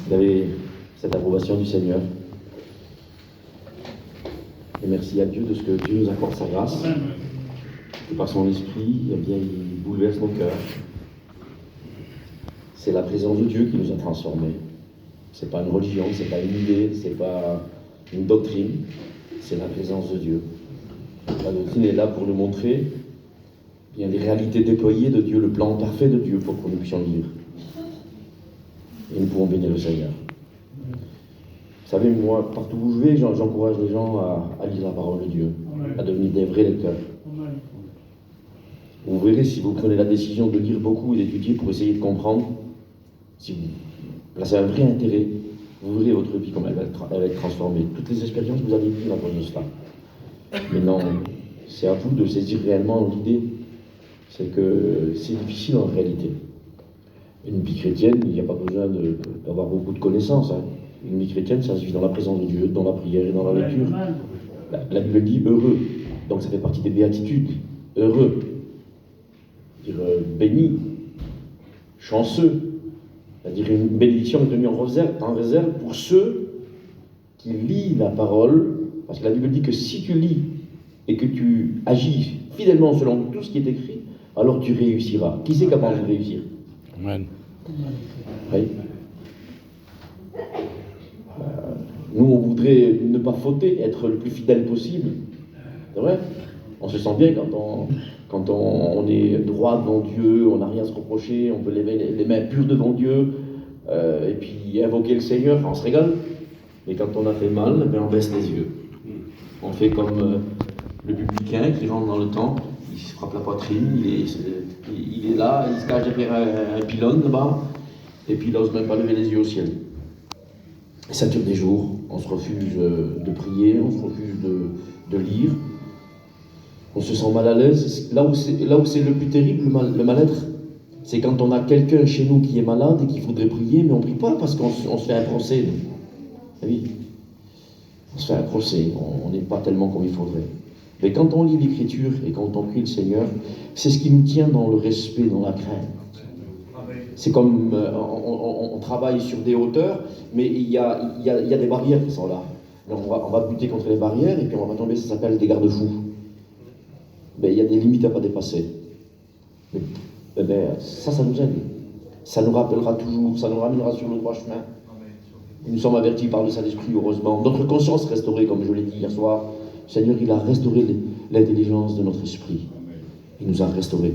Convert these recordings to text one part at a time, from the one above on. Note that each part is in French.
Vous avez cette approbation du Seigneur. Et merci à Dieu de ce que Dieu nous accorde sa grâce. Et par son esprit, eh bien, il bouleverse nos cœurs. C'est la présence de Dieu qui nous a transformés. C'est pas une religion, c'est pas une idée, c'est pas une doctrine, c'est la présence de Dieu. La doctrine est là pour nous montrer bien les réalités déployées de Dieu, le plan parfait de Dieu pour que nous puissions vivre. Et nous pouvons bénir le Seigneur. Vous savez, moi, partout où je vais, j'encourage les gens à lire la parole de Dieu, à devenir des vrais lecteurs. Vous verrez, si vous prenez la décision de lire beaucoup et d'étudier pour essayer de comprendre, si vous placez un vrai intérêt, vous verrez votre vie comme elle va être transformée. Toutes les expériences que vous avez vécues à cause de cela. Mais non, c'est à vous de saisir réellement l'idée. C'est que c'est difficile en réalité. Une vie chrétienne, il n'y a pas besoin d'avoir beaucoup de connaissances. Une vie chrétienne, ça se vit dans la présence de Dieu, dans la prière et dans la lecture. La Bible dit heureux. Donc ça fait partie des béatitudes. Heureux. C'est-à-dire béni, chanceux. C'est-à-dire une bénédiction est tenue en réserve pour ceux qui lisent la parole. Parce que la Bible dit que si tu lis et que tu agis fidèlement selon tout ce qui est écrit, alors tu réussiras. Qui c'est capable de réussir? Amen. Oui. Nous, on voudrait ne pas fauter, être le plus fidèle possible. C'est vrai. On se sent bien quand on est droit devant Dieu, on n'a rien à se reprocher, on peut lever les mains pures devant Dieu, et puis invoquer le Seigneur, on se régale. Mais quand on a fait mal, on baisse les yeux. On fait comme le publicain qui rentre dans le temple, il se frappe la poitrine, il est là, il se cache derrière un pylône là-bas, et puis il n'ose même pas lever les yeux au ciel. Et ça dure des jours, on se refuse de prier, on se refuse de lire, on se sent mal à l'aise. Là où c'est le plus terrible, le mal-être, c'est quand on a quelqu'un chez nous qui est malade et qui voudrait prier, mais on ne prie pas parce qu'on se fait un procès. Oui, on se fait un procès, on n'est pas tellement comme il faudrait. Mais quand on lit l'Écriture et quand on prie le Seigneur, c'est ce qui nous tient dans le respect, dans la crainte. C'est comme on travaille sur des hauteurs, mais il y a des barrières qui sont là. Donc on va buter contre les barrières et puis on va tomber, ça s'appelle des garde-fous. Mais il y a des limites à ne pas dépasser. Mais, ça nous aide. Ça nous rappellera toujours, ça nous ramènera sur le droit chemin. Nous sommes avertis par le Saint-Esprit, heureusement. Notre conscience restaurée, comme je l'ai dit hier soir. Le Seigneur, il a restauré l'intelligence de notre esprit. Il nous a restaurés.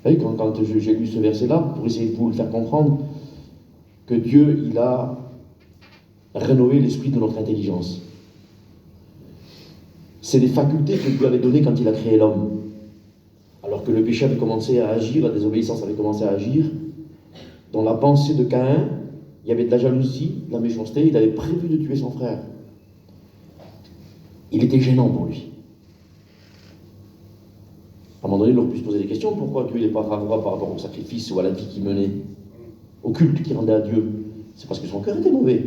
Vous voyez, quand j'ai lu ce verset-là, pour essayer de vous le faire comprendre, que Dieu, il a rénové l'esprit de notre intelligence. C'est des facultés que Dieu avait données quand il a créé l'homme. Alors que le péché avait commencé à agir, la désobéissance avait commencé à agir, dans la pensée de Caïn, il y avait de la jalousie, de la méchanceté, il avait prévu de tuer son frère. Il était gênant pour lui. À un moment donné, il aurait pu se poser des questions. Pourquoi Dieu n'est pas favorable par rapport au sacrifice ou à la vie qu'il menait, au culte qu'il rendait à Dieu? C'est parce que son cœur était mauvais.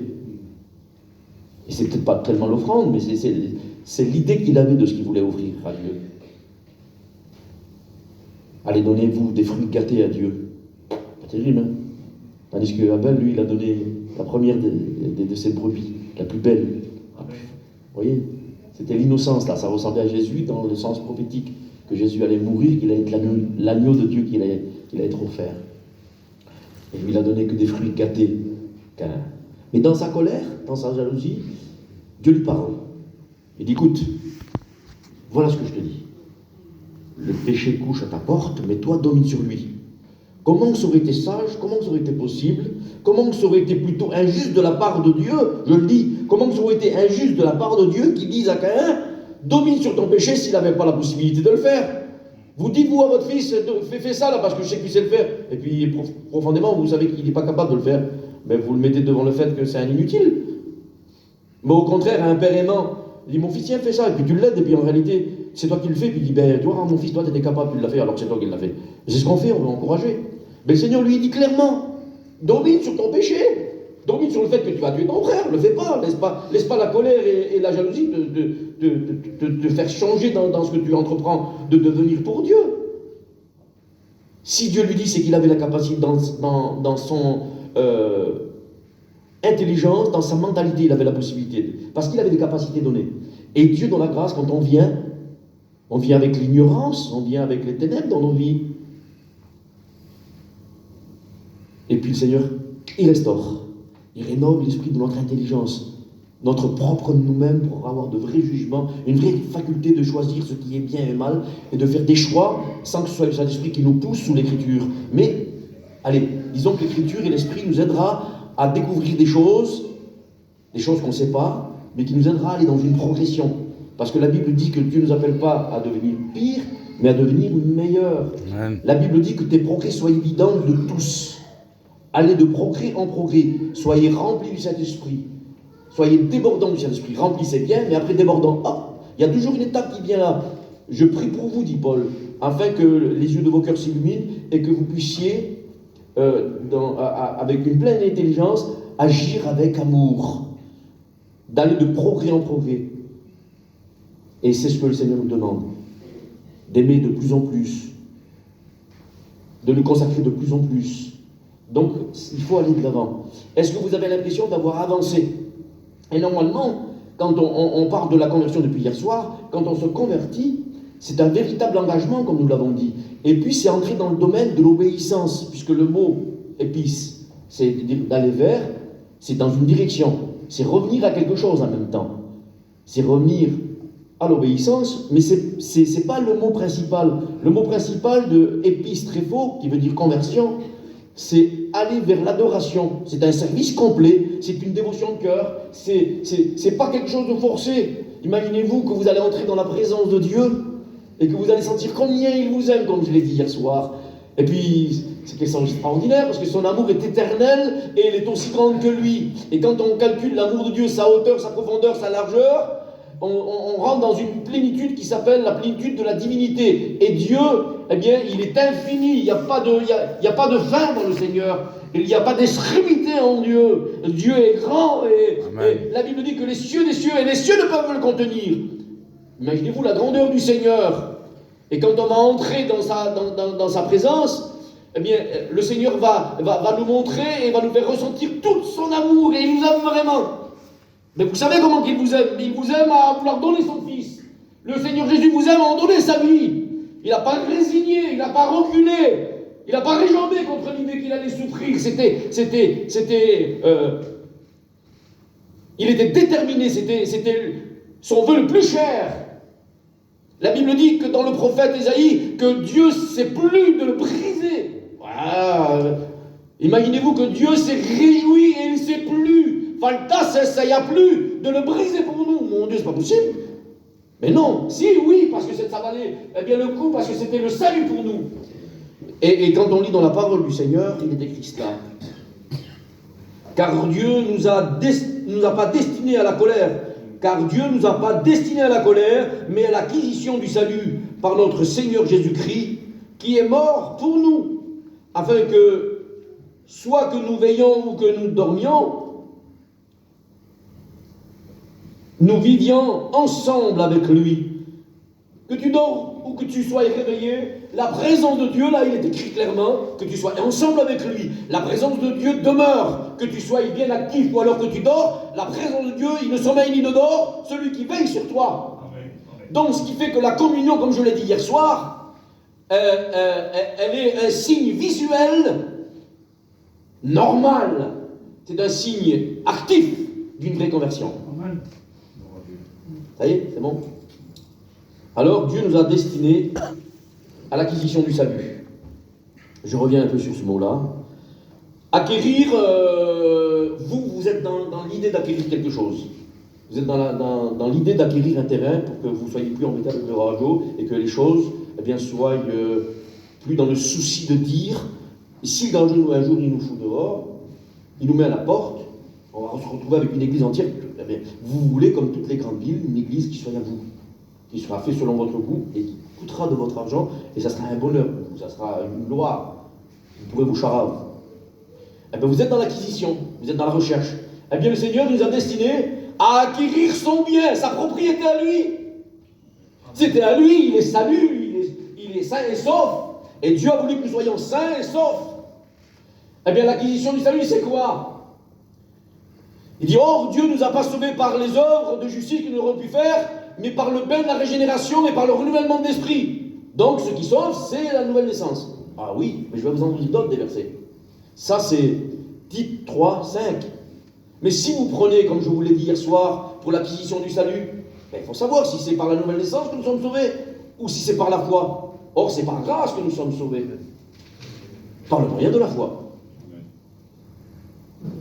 Et c'est peut-être pas tellement l'offrande, mais c'est l'idée qu'il avait de ce qu'il voulait offrir à Dieu. Allez, donnez-vous des fruits gâtés à Dieu. Pas terrible, hein? Tandis que Abel, lui, il a donné la première de ses brebis, la plus belle. Vous voyez? C'était l'innocence, là. Ça ressemblait à Jésus dans le sens prophétique. Que Jésus allait mourir, qu'il allait être l'agneau de Dieu qu'il allait être offert. Et lui, il a donné que des fruits gâtés. Mais dans sa colère, dans sa jalousie, Dieu lui parle. Il dit, écoute, voilà ce que je te dis. Le péché couche à ta porte, mais toi domine sur lui. Comment ça aurait été sage? Comment ça aurait été possible? Comment ça aurait été plutôt injuste de la part de Dieu? Je le dis, comment ça aurait été injuste de la part de Dieu qui dise à Caïn, domine sur ton péché s'il n'avait pas la possibilité de le faire. Vous dites-vous à votre fils, fais ça là parce que je sais qu'il sait le faire. Et puis profondément, vous savez qu'il n'est pas capable de le faire. Mais vous le mettez devant le fait que c'est un inutile. Mais au contraire, un père aimant, il dit, mon fils, tiens, fais ça. Et puis tu l'aides, et puis en réalité, c'est toi qui le fais. Puis il dit, tu vois, mon fils, toi, tu étais capable, tu l'as fait, alors que c'est toi qui l'as fait. Et c'est ce qu'on fait, on veut encourager. Mais le Seigneur lui dit clairement, domine sur ton péché. Domine sur le fait que tu vas tuer ton frère, le fais pas. Laisse pas la colère et la jalousie te faire changer dans ce que tu entreprends de devenir pour Dieu. Si Dieu lui dit, c'est qu'il avait la capacité dans son intelligence, dans sa mentalité, il avait la possibilité, parce qu'il avait des capacités données. Et Dieu, dans la grâce, quand on vient avec l'ignorance, on vient avec les ténèbres dans nos vies. Et puis le Seigneur, il restaure, il rénove l'esprit de notre intelligence, notre propre nous-mêmes pour avoir de vrais jugements, une vraie faculté de choisir ce qui est bien et mal, et de faire des choix sans que ce soit le Saint-Esprit qui nous pousse sous l'Écriture. Mais, allez, disons que l'Écriture et l'Esprit nous aidera à découvrir des choses qu'on ne sait pas, mais qui nous aidera à aller dans une progression. Parce que la Bible dit que Dieu ne nous appelle pas à devenir pire, mais à devenir meilleur. Amen. La Bible dit que tes progrès soient évidents de tous. Allez de progrès en progrès. Soyez remplis du Saint-Esprit. Soyez débordants du Saint-Esprit. Remplissez bien, mais après débordants. Ah, il y a toujours une étape qui vient là. Je prie pour vous, dit Paul, afin que les yeux de vos cœurs s'illuminent et que vous puissiez, avec une pleine intelligence, agir avec amour. D'aller de progrès en progrès. Et c'est ce que le Seigneur nous demande. D'aimer de plus en plus. De nous consacrer de plus en plus. Donc, il faut aller de l'avant. Est-ce que vous avez l'impression d'avoir avancé? Et normalement, quand on parle de la conversion depuis hier soir, quand on se convertit, c'est un véritable engagement, comme nous l'avons dit. Et puis, c'est entrer dans le domaine de l'obéissance, puisque le mot épice, c'est d'aller vers, c'est dans une direction. C'est revenir à quelque chose en même temps. C'est revenir à l'obéissance, mais c'est pas le mot principal. Le mot principal de épice tréphos, qui veut dire conversion, c'est aller vers l'adoration. C'est un service complet, c'est une dévotion de cœur, c'est pas quelque chose de forcé. Imaginez-vous que vous allez entrer dans la présence de Dieu et que vous allez sentir combien il vous aime, comme je l'ai dit hier soir. Et puis, c'est quelque chose d'extraordinaire parce que son amour est éternel et il est aussi grand que lui. Et quand on calcule l'amour de Dieu, sa hauteur, sa profondeur, sa largeur, on rentre dans une plénitude qui s'appelle la plénitude de la divinité. Et Dieu, eh bien, il est infini. Il n'y a pas de fin dans le Seigneur. Il n'y a pas d'extrémité en Dieu. Dieu est grand et la Bible dit que les cieux des cieux et les cieux ne peuvent le contenir. Imaginez-vous la grandeur du Seigneur. Et quand on va entrer dans sa présence, eh bien, le Seigneur va nous montrer et va nous faire ressentir tout son amour. Et il nous aime vraiment. Mais vous savez comment il vous aime? Il vous aime à vouloir donner son Fils. Le Seigneur Jésus vous aime à en donner sa vie. Il n'a pas résigné, il n'a pas reculé, il n'a pas réjambé contre l'idée qu'il allait souffrir. Il était déterminé, c'était son vœu le plus cher. La Bible dit que dans le prophète Ésaïe, que Dieu s'est plu de le briser. Voilà. Imaginez-vous que Dieu s'est réjoui et il s'est plu. Falta, ça y a plus de le briser pour nous. Mon Dieu, c'est pas possible. Mais non, si, oui, parce que ça valait bien le coup, parce que c'était le salut pour nous. Et quand on lit dans la parole du Seigneur, il est écrit cela. Car Dieu nous a pas destinés à la colère. Car Dieu nous a pas destinés à la colère, mais à l'acquisition du salut par notre Seigneur Jésus-Christ, qui est mort pour nous, afin que, soit que nous veillions ou que nous dormions, nous vivions ensemble avec lui. Que tu dors ou que tu sois réveillé, la présence de Dieu, là il est écrit clairement, que tu sois ensemble avec lui. La présence de Dieu demeure. Que tu sois bien actif ou alors que tu dors, la présence de Dieu, il ne sommeille ni ne dort, celui qui veille sur toi. Amen. Donc ce qui fait que la communion, comme je l'ai dit hier soir, elle est un signe visuel normal. C'est un signe actif d'une vraie conversion. Amen. Ça y est, c'est bon? Alors, Dieu nous a destinés à l'acquisition du salut. Je reviens un peu sur ce mot-là. Acquérir, vous êtes dans l'idée d'acquérir quelque chose. Vous êtes dans l'idée d'acquérir un terrain pour que vous ne soyez plus embêtés avec le ragot et que les choses soient plus dans le souci de dire si un jour il nous fout dehors, il nous met à la porte, on va se retrouver avec une église entière. Vous voulez, comme toutes les grandes villes, une église qui soit à vous, qui sera faite selon votre goût et qui coûtera de votre argent, et ça sera un bonheur pour vous, ça sera une gloire. Vous pourrez vous charave. Eh bien, vous êtes dans l'acquisition, vous êtes dans la recherche. Eh bien, le Seigneur nous a destinés à acquérir son bien, sa propriété à lui. C'était à lui, il est salut, il est sain et sauf. Et Dieu a voulu que nous soyons sains et saufs. Eh bien, l'acquisition du salut, c'est quoi? Il dit, or, Dieu ne nous a pas sauvés par les œuvres de justice que nous aurions pu faire, mais par le bain de la régénération et par le renouvellement de l'esprit. Donc, ce qui sauve, c'est la nouvelle naissance. Ah oui, mais je vais vous en dire d'autres des versets. Ça, c'est Tite 3, 5. Mais si vous prenez, comme je vous l'ai dit hier soir, pour l'acquisition du salut, ben, il faut savoir si c'est par la nouvelle naissance que nous sommes sauvés, ou si c'est par la foi. Or, c'est par grâce que nous sommes sauvés. Par le moyen de la foi.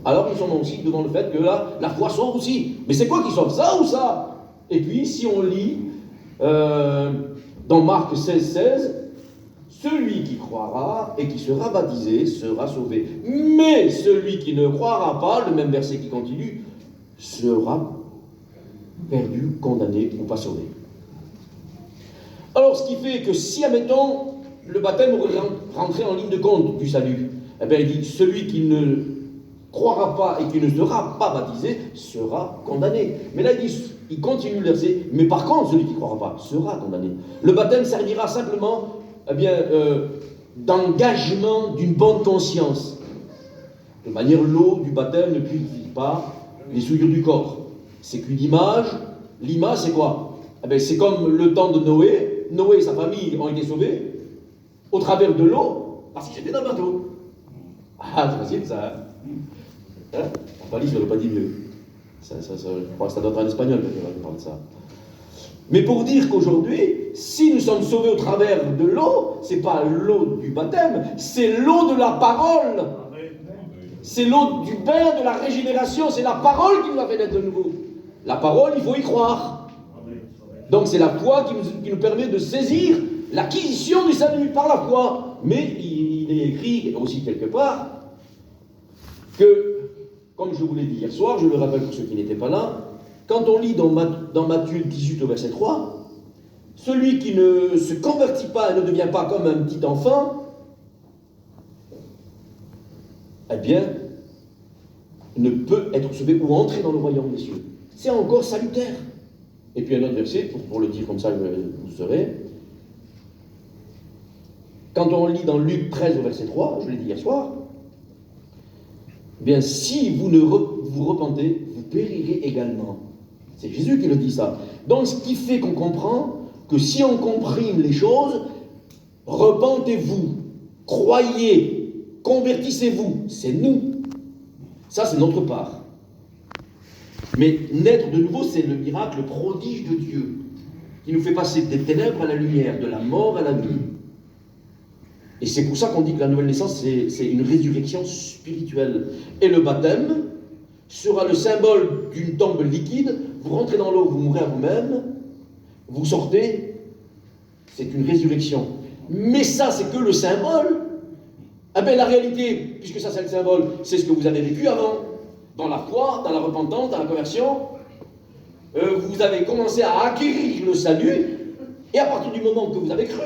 Alors nous sommes aussi devant le fait que là, la foi sauve aussi. Mais c'est quoi qui sauve, ça ou ça? Et puis, si on lit dans Marc 16, 16, celui qui croira et qui sera baptisé sera sauvé. Mais celui qui ne croira pas, le même verset qui continue, sera perdu, condamné ou pas sauvé. Alors, ce qui fait que si, admettons, le baptême aurait rentré en ligne de compte du salut, eh bien, il dit, celui qui ne croira pas et qui ne sera pas baptisé sera condamné. Mais là, il continue le verset, mais par contre, celui qui ne croira pas sera condamné. Le baptême servira simplement, eh bien, d'engagement d'une bonne conscience. De manière, l'eau du baptême ne purifie pas les souillures du corps. C'est qu'une image. L'image, c'est quoi? Eh bien, c'est comme le temps de Noé. Noé et sa famille ont été sauvés au travers de l'eau parce qu'ils étaient dans le bateau. Ah, c'est facile ça, hein? En Pali, je n'aurais pas dit mieux. Je crois que ça doit être en espagnol qui parle de ça. Mais pour dire qu'aujourd'hui, si nous sommes sauvés au travers de l'eau, c'est pas l'eau du baptême, c'est l'eau de la parole. C'est l'eau du bain, de la régénération, c'est la parole qui nous a fait naître de nouveau. La parole, il faut y croire. Donc c'est la foi qui nous permet de saisir l'acquisition du salut par la foi. Mais il est écrit aussi quelque part que, comme je vous l'ai dit hier soir, je le rappelle pour ceux qui n'étaient pas là, quand on lit dans Matthieu 18 au verset 3, celui qui ne se convertit pas et ne devient pas comme un petit enfant, eh bien, ne peut être sauvé ou entrer dans le royaume des cieux. C'est encore salutaire. Et puis un autre verset, pour le dire comme ça, vous saurez. Quand on lit dans Luc 13 au verset 3, je l'ai dit hier soir, eh bien, si vous ne vous repentez, vous périrez également. C'est Jésus qui le dit ça. Donc, ce qui fait qu'on comprend que si on comprime les choses, repentez-vous, croyez, convertissez-vous, c'est nous. Ça, c'est notre part. Mais naître de nouveau, c'est le miracle, le prodige de Dieu, qui nous fait passer des ténèbres à la lumière, de la mort à la vie. Et c'est pour ça qu'on dit que la nouvelle naissance, c'est une résurrection spirituelle. Et le baptême sera le symbole d'une tombe liquide. Vous rentrez dans l'eau, vous mourrez à vous-même, vous sortez, c'est une résurrection. Mais ça, c'est que le symbole. Ah bien, la réalité, puisque ça, c'est le symbole, c'est ce que vous avez vécu avant. Dans la foi, dans la repentance, dans la conversion. Vous avez commencé à acquérir le salut, et à partir du moment que vous avez cru,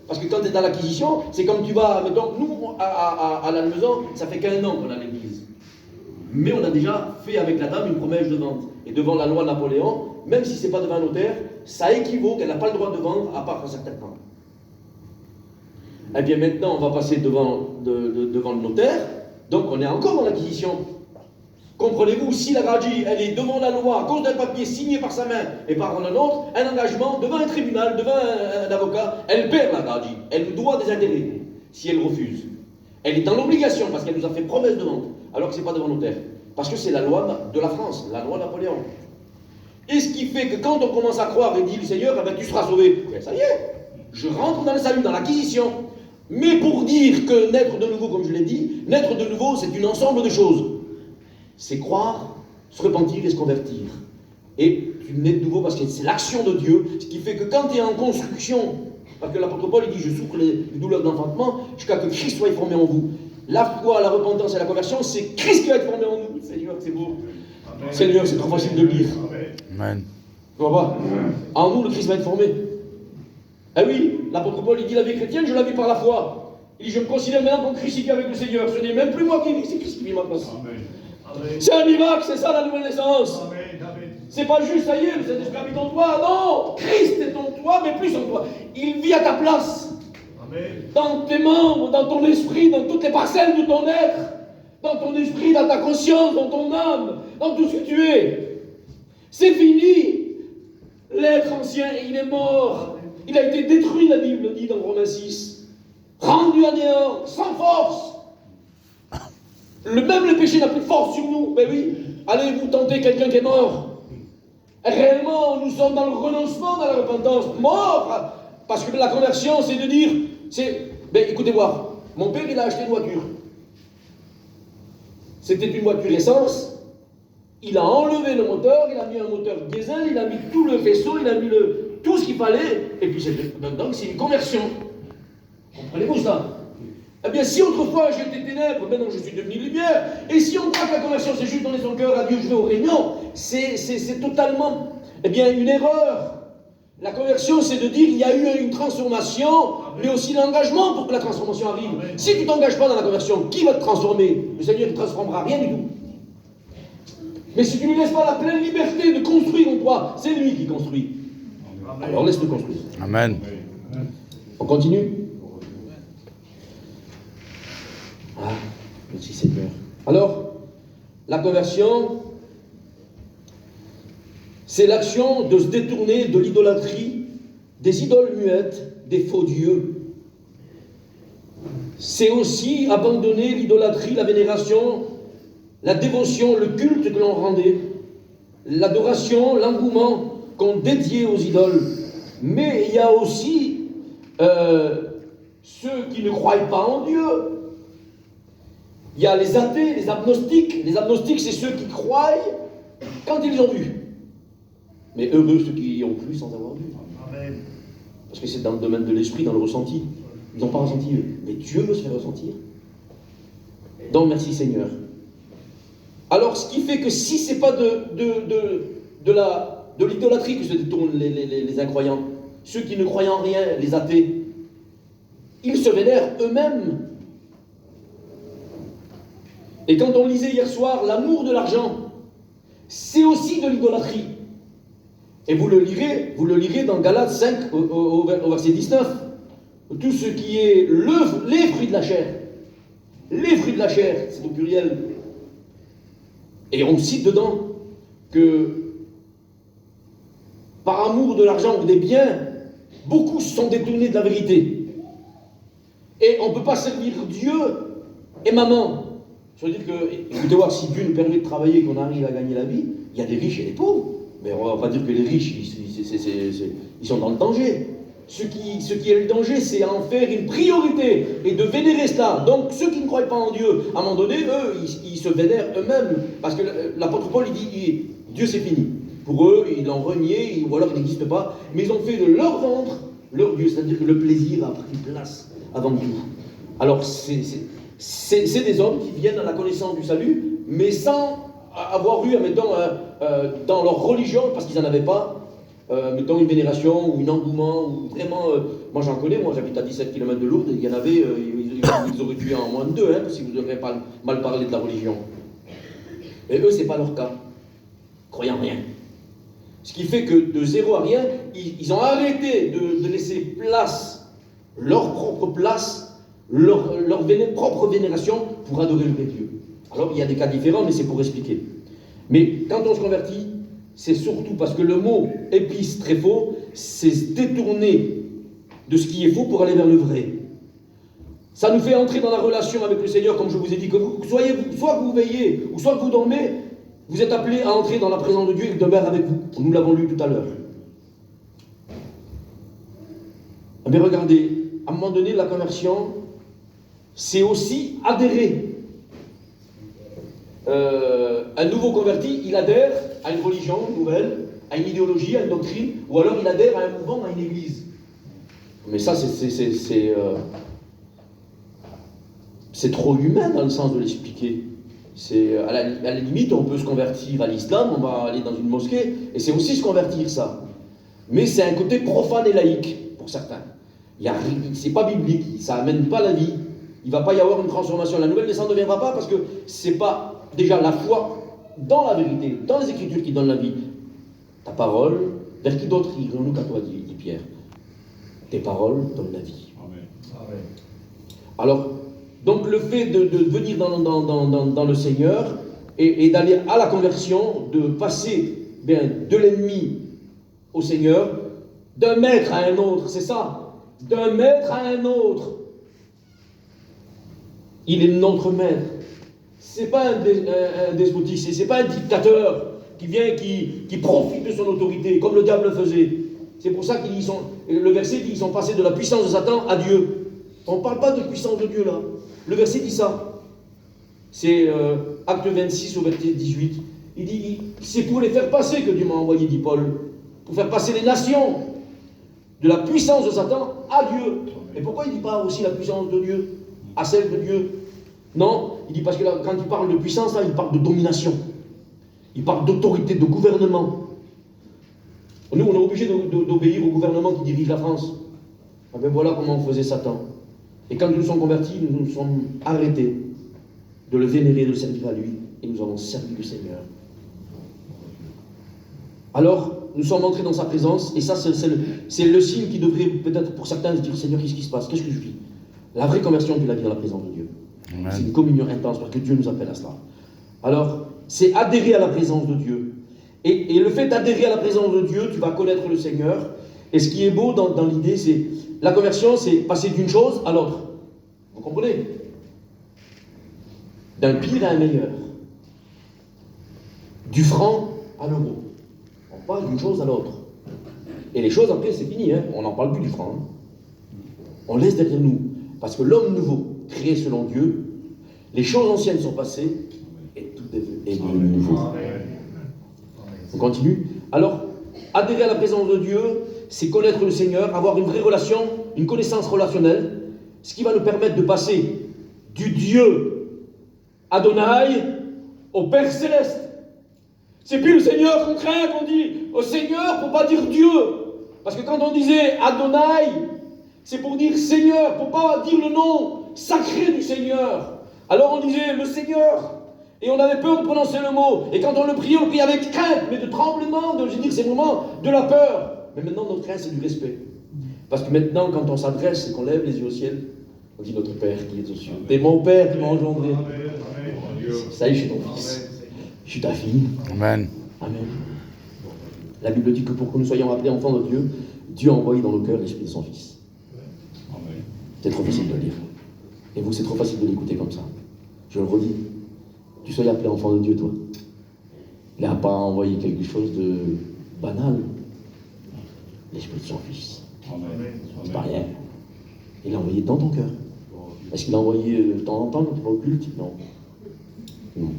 parce que quand tu es dans l'acquisition, c'est comme tu vas, mettons, nous, à la maison, ça fait qu'1 an qu'on a l'église. Mais on a déjà fait avec la dame une promesse de vente. Et devant la loi de Napoléon, même si ce n'est pas devant un notaire, ça équivaut qu'elle n'a pas le droit de vendre à part un certain temps. Eh bien maintenant, on va passer devant le notaire, donc on est encore dans l'acquisition. Comprenez-vous, si la Gadji, elle est devant la loi, à cause d'un papier signé par sa main et par un autre, un engagement devant un tribunal, devant un avocat, elle perd la Gadji. Elle nous doit des intérêts si elle refuse. Elle est dans l'obligation parce qu'elle nous a fait promesse de vente, alors que ce n'est pas devant notaire. Parce que c'est la loi de la France, la loi Napoléon. Et ce qui fait que quand on commence à croire et dit le Seigneur, eh ben, tu seras sauvé. Ben, ça y est, je rentre dans le salut, dans l'acquisition. Mais pour dire que naître de nouveau, comme je l'ai dit, naître de nouveau, c'est un ensemble de choses. C'est croire, se repentir et se convertir. Et tu nais de nouveau parce que c'est l'action de Dieu, ce qui fait que quand tu es en construction, parce que l'apôtre Paul il dit, je souffre les douleurs d'enfantement jusqu'à que Christ soit formé en vous. La foi, la repentance et la conversion, c'est Christ qui va être formé en nous. Seigneur, c'est beau. Amen. Seigneur, c'est trop facile de le lire. Amen. Tu vois pas? En nous, le Christ va être formé. Eh oui, l'apôtre Paul il dit, la vie chrétienne, je la vis par la foi. Il dit, je me considère maintenant comme crucifié avec le Seigneur. Ce n'est même plus moi qui vis, c'est Christ qui vit ma place. Amen. C'est un miracle, c'est ça la nouvelle naissance. C'est pas juste, ça y est, le Saint-Esprit habite en toi. Non, Christ est en toi, mais plus en toi. Il vit à ta place. Amen. Dans tes membres, dans ton esprit, dans toutes les parcelles de ton être. dans ton esprit, dans ta conscience, dans ton âme, dans tout ce que tu es. C'est fini. L'être ancien, il est mort. Il a été détruit, la Bible dit dans Romains 6. Rendu à néant, sans force. Même le péché n'a plus de force sur nous. Mais oui, allez vous tenter quelqu'un qui est mort. Réellement, nous sommes dans le renoncement, dans la repentance. Mort. Parce que la conversion, c'est de dire, écoutez-moi, mon père, il a acheté une voiture. C'était une voiture essence. Il a enlevé le moteur, il a mis un moteur diesel, il a mis tout le faisceau, il a mis tout ce qu'il fallait, et puis donc c'est une conversion. Comprenez-vous ça? Eh bien, si autrefois j'étais ténèbres, maintenant je suis devenu lumière, et si on croit que la conversion c'est juste donner son cœur à Dieu, je vais aux réunions, c'est totalement, une erreur. La conversion, c'est de dire qu'il y a eu une transformation, mais aussi l'engagement pour que la transformation arrive. Si tu ne t'engages pas dans la conversion, qui va te transformer? Le Seigneur ne transformera rien du tout. Mais si tu ne lui laisses pas la pleine liberté de construire en toi, c'est lui qui construit. Alors laisse-le construire. Amen. On continue? Ah, merci Seigneur. Alors, la conversion, c'est l'action de se détourner de l'idolâtrie, des idoles muettes, des faux dieux. C'est aussi abandonner l'idolâtrie, la vénération, la dévotion, le culte que l'on rendait, l'adoration, l'engouement qu'on dédiait aux idoles. Mais il y a aussi ceux qui ne croient pas en Dieu. Il y a les athées, les agnostiques. Les agnostiques, c'est ceux qui croient quand ils ont vu. Mais heureux ceux qui ont cru sans avoir vu. Amen. Parce que c'est dans le domaine de l'esprit, dans le ressenti. Ils n'ont pas ressenti eux. Mais Dieu veut se faire ressentir. Donc merci Seigneur. Alors ce qui fait que si ce n'est pas de l'idolâtrie que se détournent les incroyants, ceux qui ne croient en rien, les athées, ils se vénèrent eux-mêmes. Et quand on lisait hier soir l'amour de l'argent, c'est aussi de l'idolâtrie. Et vous le lirez dans Galates 5 au verset 19. Tout ce qui est les fruits de la chair. Les fruits de la chair, c'est au pluriel. Et on cite dedans que par amour de l'argent ou des biens, beaucoup se sont détournés de la vérité. Et on ne peut pas servir Dieu et maman. Je veux dire que, écoutez voir, si Dieu nous permet de travailler et qu'on arrive à gagner la vie, il y a des riches et des pauvres. Mais on ne va pas dire que les riches, ils sont dans le danger. Ce qui est le danger, c'est en faire une priorité et de vénérer cela. Donc, ceux qui ne croient pas en Dieu, à un moment donné, eux, ils se vénèrent eux-mêmes. Parce que l'apôtre Paul, il dit, Dieu c'est fini. Pour eux, ils l'ont renié, ou alors il n'existe pas. Mais ils ont fait de leur ventre leur Dieu. C'est-à-dire que le plaisir a pris place avant tout. Alors, c'est des hommes qui viennent à la connaissance du salut, mais sans avoir eu, mettons, dans leur religion, parce qu'ils n'en avaient pas, mettons une vénération ou un engouement, ou vraiment, moi j'en connais, moi j'habite à 17 km de Lourdes, il y en avait, ils auraient tué en moins de 2, si vous n'avez pas mal parlé de la religion. Et eux, c'est pas leur cas, croyant rien. Ce qui fait que de zéro à rien, ils ont arrêté de laisser place, leur propre place, leur propre vénération pour adorer le vrai Dieu. Alors il y a des cas différents, mais c'est pour expliquer. Mais quand on se convertit, c'est surtout parce que le mot épice très faux, c'est se détourner de ce qui est faux pour aller vers le vrai. Ça nous fait entrer dans la relation avec le Seigneur, comme je vous ai dit, que soit que vous veillez, ou soit que vous dormez, vous êtes appelés à entrer dans la présence de Dieu et il demeure avec vous. Nous l'avons lu tout à l'heure. Mais regardez, à un moment donné, la conversion, c'est aussi adhérer. Un nouveau converti, il adhère à une religion nouvelle, à une idéologie, à une doctrine, ou alors il adhère à un mouvement, à une église. Mais ça, c'est trop humain dans le sens de l'expliquer. À la limite, on peut se convertir à l'islam, on va aller dans une mosquée, et c'est aussi se convertir, ça. Mais c'est un côté profane et laïque, pour certains. C'est pas biblique, ça amène pas la vie. Il ne va pas y avoir une transformation. La nouvelle naissance ne viendra pas parce que c'est pas déjà la foi dans la vérité, dans les Écritures qui donne la vie. Ta parole, vers qui d'autre irons-nous qu'à toi, dit Pierre. Tes paroles donnent la vie. Amen. Alors, Donc le fait de venir dans le Seigneur et d'aller à la conversion, de passer de l'ennemi au Seigneur, d'un maître à un autre, c'est ça, d'un maître à un autre. Il est notre maître. C'est pas un despotique, c'est pas un dictateur qui vient, qui profite de son autorité, comme le diable le faisait. C'est pour ça que le verset dit qu'ils sont passés de la puissance de Satan à Dieu. On ne parle pas de puissance de Dieu là. Le verset dit ça. C'est Acte 26 au verset 18. Il dit, c'est pour les faire passer que Dieu m'a envoyé, dit Paul. Pour faire passer les nations de la puissance de Satan à Dieu. Et pourquoi il ne dit pas aussi la puissance de Dieu à celle de Dieu? Non, il dit parce que là, quand il parle de puissance, là, il parle de domination. Il parle d'autorité, de gouvernement. Nous, on est obligé d'obéir au gouvernement qui dirige la France. Ah ben voilà comment on faisait Satan. Et quand nous nous sommes convertis, nous nous sommes arrêtés de le vénérer, de le servir à lui, et nous avons servi le Seigneur. Alors, nous sommes entrés dans sa présence, et ça, c'est le signe qui devrait peut-être pour certains se dire, Seigneur, qu'est-ce qui se passe? Qu'est-ce que je vis? La vraie conversion, tu la vis dans la présence de Dieu. Amen. C'est une communion intense, parce que Dieu nous appelle à cela. Alors, c'est adhérer à la présence de Dieu. Et le fait d'adhérer à la présence de Dieu, tu vas connaître le Seigneur. Et ce qui est beau dans l'idée, c'est la conversion, c'est passer d'une chose à l'autre. Vous comprenez? D'un pire à un meilleur. Du franc à l'euro. On passe d'une chose à l'autre. Et les choses, après, c'est fini. Hein? On n'en parle plus du franc. Hein? On laisse derrière nous. Parce que l'homme nouveau, créé selon Dieu, les choses anciennes sont passées et tout est devenu nouveau. On continue. Alors, adhérer à la présence de Dieu, c'est connaître le Seigneur, avoir une vraie relation, une connaissance relationnelle, ce qui va nous permettre de passer du Dieu Adonai au Père Céleste. C'est plus le Seigneur qu'on craint, qu'on dit au Seigneur pour pas dire Dieu. Parce que quand on disait Adonai, c'est pour dire Seigneur, pour pas dire le nom sacré du Seigneur. Alors on disait le Seigneur. Et on avait peur de prononcer le mot. Et quand on le priait avec crainte, mais de tremblement, c'est vraiment de la peur. Mais maintenant, notre crainte, c'est du respect. Parce que maintenant, quand on s'adresse et qu'on lève les yeux au ciel, on dit notre Père qui est aux cieux. T'es mon Père qui m'a engendré. Ça y est, je suis ton fils. Je suis ta fille. Amen. Amen. La Bible dit que pour que nous soyons appelés enfants de Dieu, Dieu a envoyé dans nos cœurs l'esprit de son Fils. Amen. C'est trop facile de le lire. Et vous, c'est trop facile de l'écouter comme ça. Je le redis. Tu sois appelé enfant de Dieu, toi. Il n'a pas envoyé quelque chose de banal. L'esprit de son Fils. C'est pas rien. Il l'a envoyé dans ton cœur. Est-ce qu'il l'a envoyé de temps en temps quand tu vas au culte? Non. Non.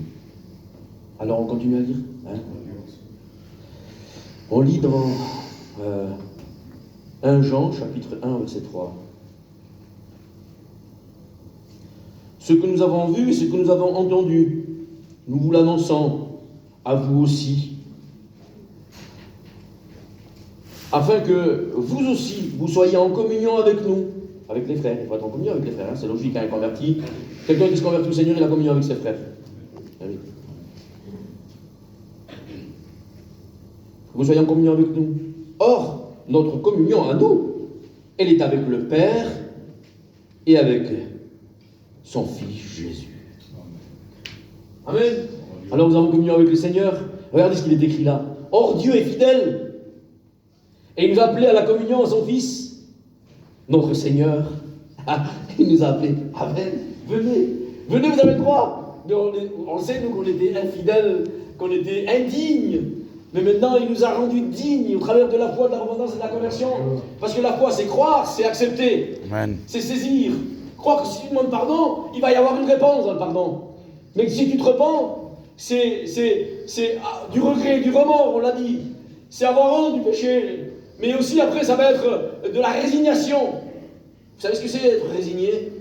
Alors on continue à lire. Hein? On lit dans 1 Jean, chapitre 1, verset 3. Ce que nous avons vu et ce que nous avons entendu, nous vous l'annonçons à vous aussi, afin que vous aussi, vous soyez en communion avec nous, avec les frères. Il faut être en communion avec les frères, hein? C'est logique, un converti. Quelqu'un qui se convertit au Seigneur, il a communion avec ses frères. Allez. Vous soyez en communion avec nous. Or, notre communion à nous, elle est avec le Père et avec son Fils Jésus. Amen. Alors nous avons communion avec le Seigneur. Regardez ce qu'il est écrit là. Or Dieu est fidèle. Et il nous a appelés à la communion à son Fils, notre Seigneur. Il nous a appelés. Amen. Venez. Venez, vous avez le droit. On le sait, nous, qu'on était infidèles, qu'on était indignes. Mais maintenant, il nous a rendus dignes au travers de la foi, de la repentance et de la conversion. Parce que la foi, c'est croire, c'est accepter. Amen. C'est saisir. Croire que si tu demandes pardon, il va y avoir une réponse dans le pardon. Mais si tu te repens, c'est du regret, du remords, on l'a dit. C'est avoir honte du péché. Mais aussi, après, ça va être de la résignation. Vous savez ce que c'est être résigné?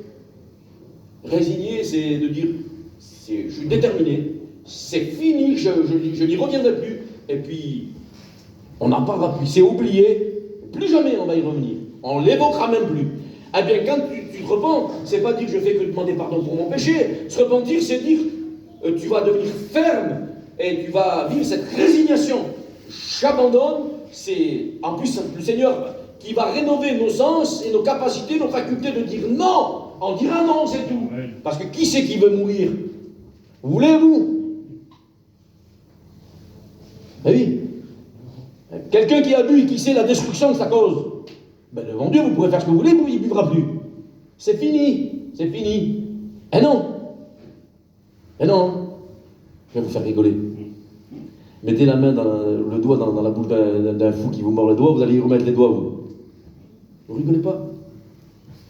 Résigné, c'est de dire, je suis déterminé, c'est fini, je n'y reviendrai plus. Et puis, on n'en parlera plus. C'est oublié. Plus jamais on va y revenir. On ne l'évoquera même plus. Eh bien, quand tu te repens, c'est pas dire que je fais que demander pardon pour mon péché. Se repentir, c'est dire tu vas devenir ferme et tu vas vivre cette résignation. J'abandonne. C'est en plus le Seigneur qui va rénover nos sens et nos capacités, nos facultés de dire non. on dira non, c'est tout. Parce que qui c'est qui veut mourir? Vous voulez, vous? Eh oui. Quelqu'un qui a bu et qui sait la destruction que ça cause, ben devant Dieu, vous pourrez faire ce que vous voulez, il ne buvra plus. C'est fini, c'est fini. Eh non. Eh non. Je vais vous faire rigoler. Mettez la main, le doigt dans la bouche d'un fou qui vous mord le doigt, vous allez y remettre les doigts, vous. Vous rigolez pas?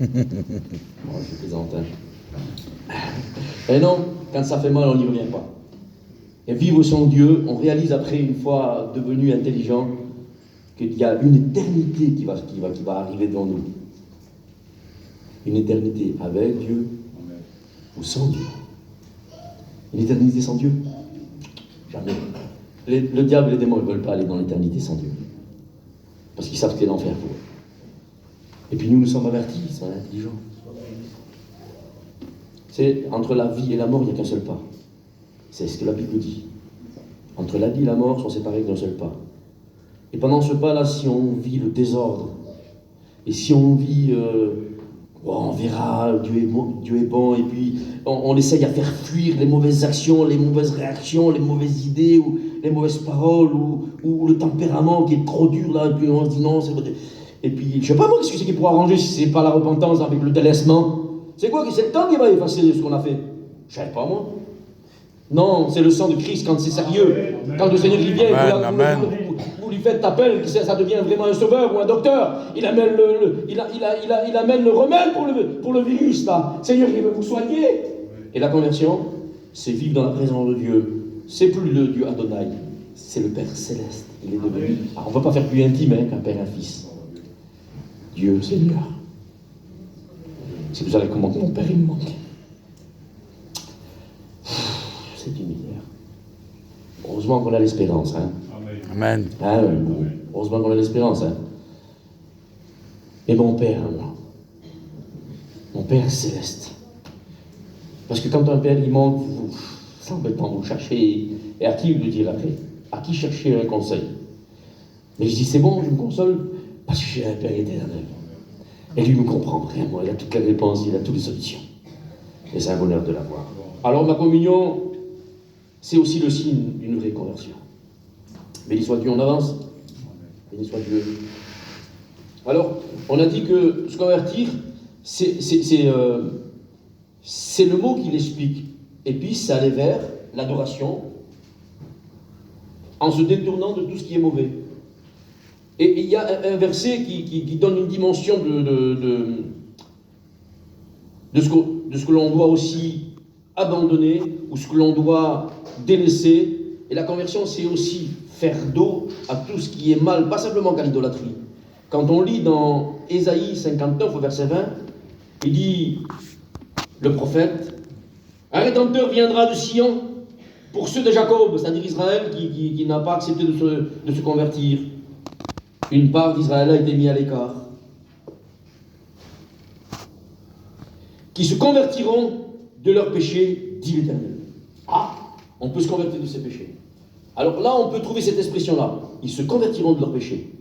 Bon, je plaisante, hein. Eh non, quand ça fait mal, on n'y revient pas. Et vivre sans Dieu, on réalise après, une fois devenu intelligent, qu'il y a une éternité qui va arriver devant nous. Une éternité avec Dieu ou sans Dieu. Une éternité sans Dieu? Jamais. Le diable et les démons ne veulent pas aller dans l'éternité sans Dieu. Parce qu'ils savent que c'est l'enfer pour eux. Et puis nous sommes avertis, ils sont intelligents. C'est entre la vie et la mort, il n'y a qu'un seul pas. C'est ce que la Bible dit. Entre la vie et la mort sont séparés d'un seul pas. Et pendant ce pas-là, si on vit le désordre, et si on vit, on verra, Dieu est bon, et puis on essaye à faire fuir les mauvaises actions, les mauvaises réactions, les mauvaises idées, ou les mauvaises paroles, ou le tempérament qui est trop dur, là, et puis on se dit non, c'est vrai. Et puis, je sais pas moi, qu'est-ce que c'est qui pourra arranger si c'est pas la repentance avec le délaissement? C'est quoi? C'est le temps qui va effacer ce qu'on a fait? Je sais pas moi. Non, c'est le sang de Christ quand c'est sérieux. Quand le Seigneur il vient, vous lui faites appel, ça devient vraiment un sauveur ou un docteur. Il amène le remède pour le virus là. Seigneur, il veut vous soigner. Et la conversion, c'est vivre dans la présence de Dieu. C'est plus le Dieu Adonai, c'est le Père Céleste. Il est devenu. Alors on ne va pas faire plus intime qu'un père et un fils. Dieu Seigneur. Si vous savez comment mon père il me manque. C'est une misère. Heureusement qu'on a l'espérance. Hein. Amen. Ah, heureusement qu'on a l'espérance. Hein. Et mon Père, moi, mon Père céleste. Parce que quand un Père il manque, c'est embêtant, vous cherchez. Et à qui le dire après? À qui chercher un conseil? Mais je dis, c'est bon, je me console, parce que j'ai un Père éternel. Et lui me comprend vraiment, il a toutes les réponses, il a toutes les solutions. Et c'est un bonheur de l'avoir. Alors ma communion, c'est aussi le signe d'une vraie conversion. Béni soit Dieu, on avance. Béni soit Dieu. Alors, on a dit que se convertir, c'est le mot qui l'explique. Et puis, c'est aller vers l'adoration en se détournant de tout ce qui est mauvais. Et il y a un verset qui donne une dimension de ce que l'on doit aussi abandonner ou ce que l'on doit délaisser. Et la conversion, c'est aussi faire dos à tout ce qui est mal, pas simplement qu'à l'idolâtrie. Quand on lit dans Ésaïe 59 au verset 20, il dit, le prophète, un rédempteur viendra de Sion pour ceux de Jacob, c'est-à-dire Israël qui n'a pas accepté de se convertir. Une part d'Israël a été mise à l'écart. Qui se convertiront de leurs péchés, dit l'Éternel. Ah, on peut se convertir de ses péchés. Alors là, on peut trouver cette expression-là. Ils se convertiront de leurs péchés.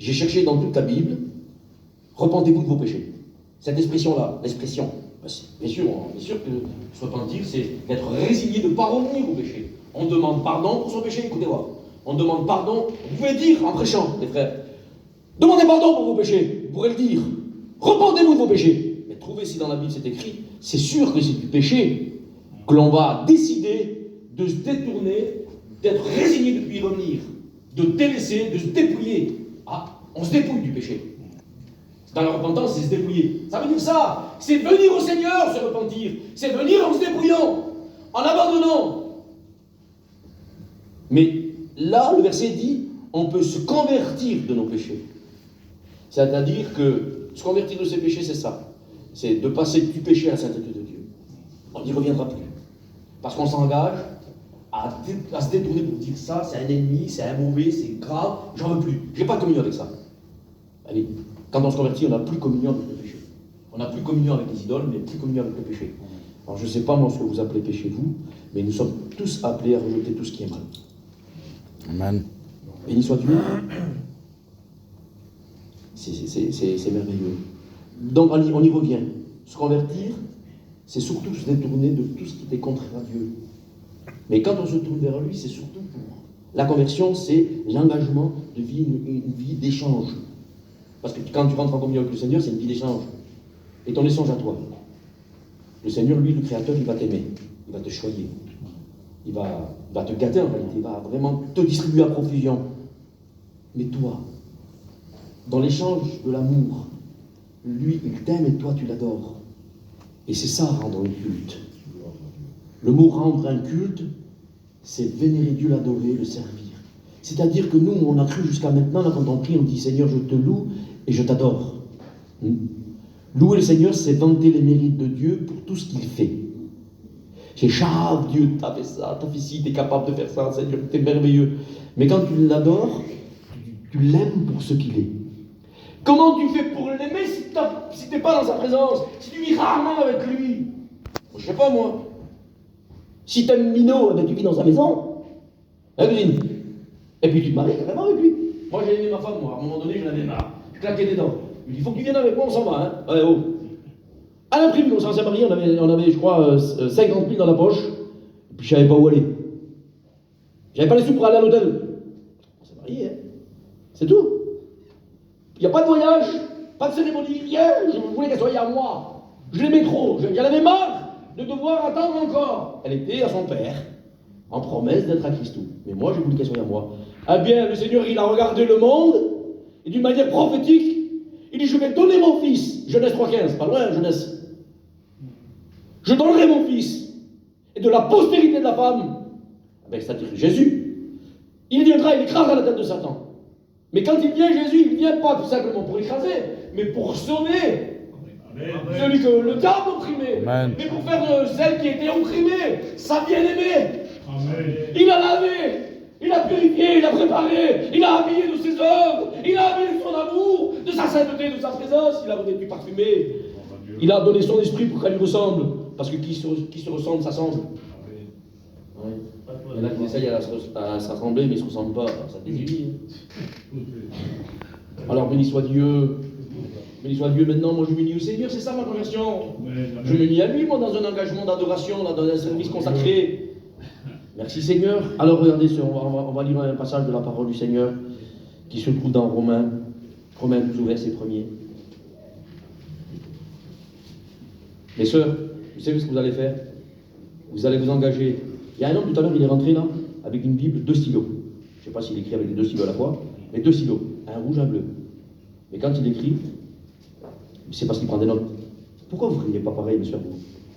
J'ai cherché dans toute la Bible, repentez-vous de vos péchés. Cette expression-là, l'expression, bien sûr que se repentir, c'est d'être résigné de pardonner vos péchés. On demande pardon pour son péché, écoutez-moi. On demande pardon, vous pouvez dire en prêchant, les frères, demandez pardon pour vos péchés, vous pourrez le dire. Repentez-vous de vos péchés. Mais trouvez si dans la Bible c'est écrit, c'est sûr que c'est du péché que l'on va décider de se détourner, d'être résigné de lui revenir, de délaisser, de se dépouiller. Ah, on se dépouille du péché. Dans la repentance, c'est se dépouiller. Ça veut dire ça, c'est venir au Seigneur se repentir, c'est venir en se dépouillant, en abandonnant. Mais là, le verset dit, on peut se convertir de nos péchés. C'est-à-dire que se convertir de ses péchés, c'est ça. C'est de passer du péché à la sainteté de Dieu. On n'y reviendra plus. Parce qu'on s'engage à se détourner pour dire ça, c'est un ennemi, c'est un mauvais, c'est grave, j'en veux plus. J'ai pas de communion avec ça. Allez, quand on se convertit, on n'a plus communion avec le péché. On n'a plus communion avec les idoles, mais plus communion avec le péché. Alors je ne sais pas moi ce que vous appelez péché vous, mais nous sommes tous appelés à rejeter tout ce qui est mal. Amen. Béni soit Dieu. C'est merveilleux. Donc on y revient. Se convertir, c'est surtout se détourner de tout ce qui était contraire à Dieu. Mais quand on se tourne vers lui, c'est surtout pour. La conversion, c'est l'engagement de vie, une vie d'échange. Parce que quand tu rentres en communion avec le Seigneur, c'est une vie d'échange. Et ton échange à toi. Le Seigneur, lui, le Créateur, il va t'aimer. Il va te choyer. Il va te gâter en réalité. Il va vraiment te distribuer à profusion. Mais toi, dans l'échange de l'amour, lui, il t'aime et toi, tu l'adores. Et c'est ça, rendre un culte. Le mot rendre un culte, c'est vénérer Dieu, l'adorer, le servir. C'est-à-dire que nous, on a cru jusqu'à maintenant, là, quand on prie, on dit Seigneur, je te loue et je t'adore. Louer le Seigneur, c'est vanter les mérites de Dieu pour tout ce qu'il fait. C'est chave, Dieu, t'as fait ça, t'as fait ci, t'es capable de faire ça, Seigneur, t'es merveilleux. Mais quand tu l'adores, tu l'aimes pour ce qu'il est. Comment tu fais pour l'aimer si t'es pas dans sa présence, si tu vis rarement avec lui? Je sais pas moi. Si t'aimes Minot, ben tu vis dans sa maison. Hein, cousine? Et puis tu te maries carrément avec lui. Moi j'ai aimé ma femme, moi, à un moment donné, je l'avais marre. Je claquais des dents. Je lui dis, il faut que tu viennes avec moi, on s'en va, hein. Ouais, oh. À l'imprimé, on s'est marié, on avait, je crois, 50 000 dans la poche. Et puis je savais pas où aller. J'avais pas les sous pour aller à l'hôtel. On s'est marié, hein. C'est tout. Il n'y a pas de voyage, pas de cérémonie, rien. Je voulais qu'elle soit à moi. Je l'aimais trop. J'en avais marre de devoir attendre encore. Elle était à son père, en promesse d'être à Christou. Mais moi, je voulais qu'elle soit à moi. Ah bien, le Seigneur, il a regardé le monde, et d'une manière prophétique, il dit, je vais donner mon fils. Genèse 3,15, pas loin, Genèse. Je donnerai mon fils. Et de la postérité de la femme, c'est-à-dire Jésus, il viendra, il écrasera la tête de Satan. Mais quand il vient, Jésus, il ne vient pas tout simplement pour écraser, mais pour sauver celui que le diable opprimait, mais pour faire de celle qui était opprimée sa bien-aimée. Il a lavé, il a purifié, il a préparé, il a habillé de ses œuvres, il a habillé de son amour, de sa sainteté, de sa présence, il a revêtu parfumé. Il a donné son esprit pour qu'elle lui ressemble, parce que qui se ressemble, s'assemble. Ouais. Il y en a qui essayent à s'assembler, mais ils ne se ressemblent pas, ça désunie. Alors béni soit Dieu. Béni soit Dieu maintenant, moi je m'unis au Seigneur, c'est ça ma conversion. Je m'unis à lui, moi, dans un engagement d'adoration, dans un service consacré. Merci Seigneur. Alors regardez, on va lire un passage de la parole du Seigneur qui se trouve dans Romains 12 au verset 1er. Mes sœurs, vous savez ce que vous allez faire? Vous allez vous engager. Il y a un homme tout à l'heure, il est rentré là, avec une Bible, 2 stylos. Je ne sais pas s'il écrit avec les 2 stylos à la fois, mais 2 stylos, un rouge, un bleu. Mais quand il écrit, c'est parce qu'il prend des notes. Pourquoi vous ne feriez pas pareil, mes sœurs?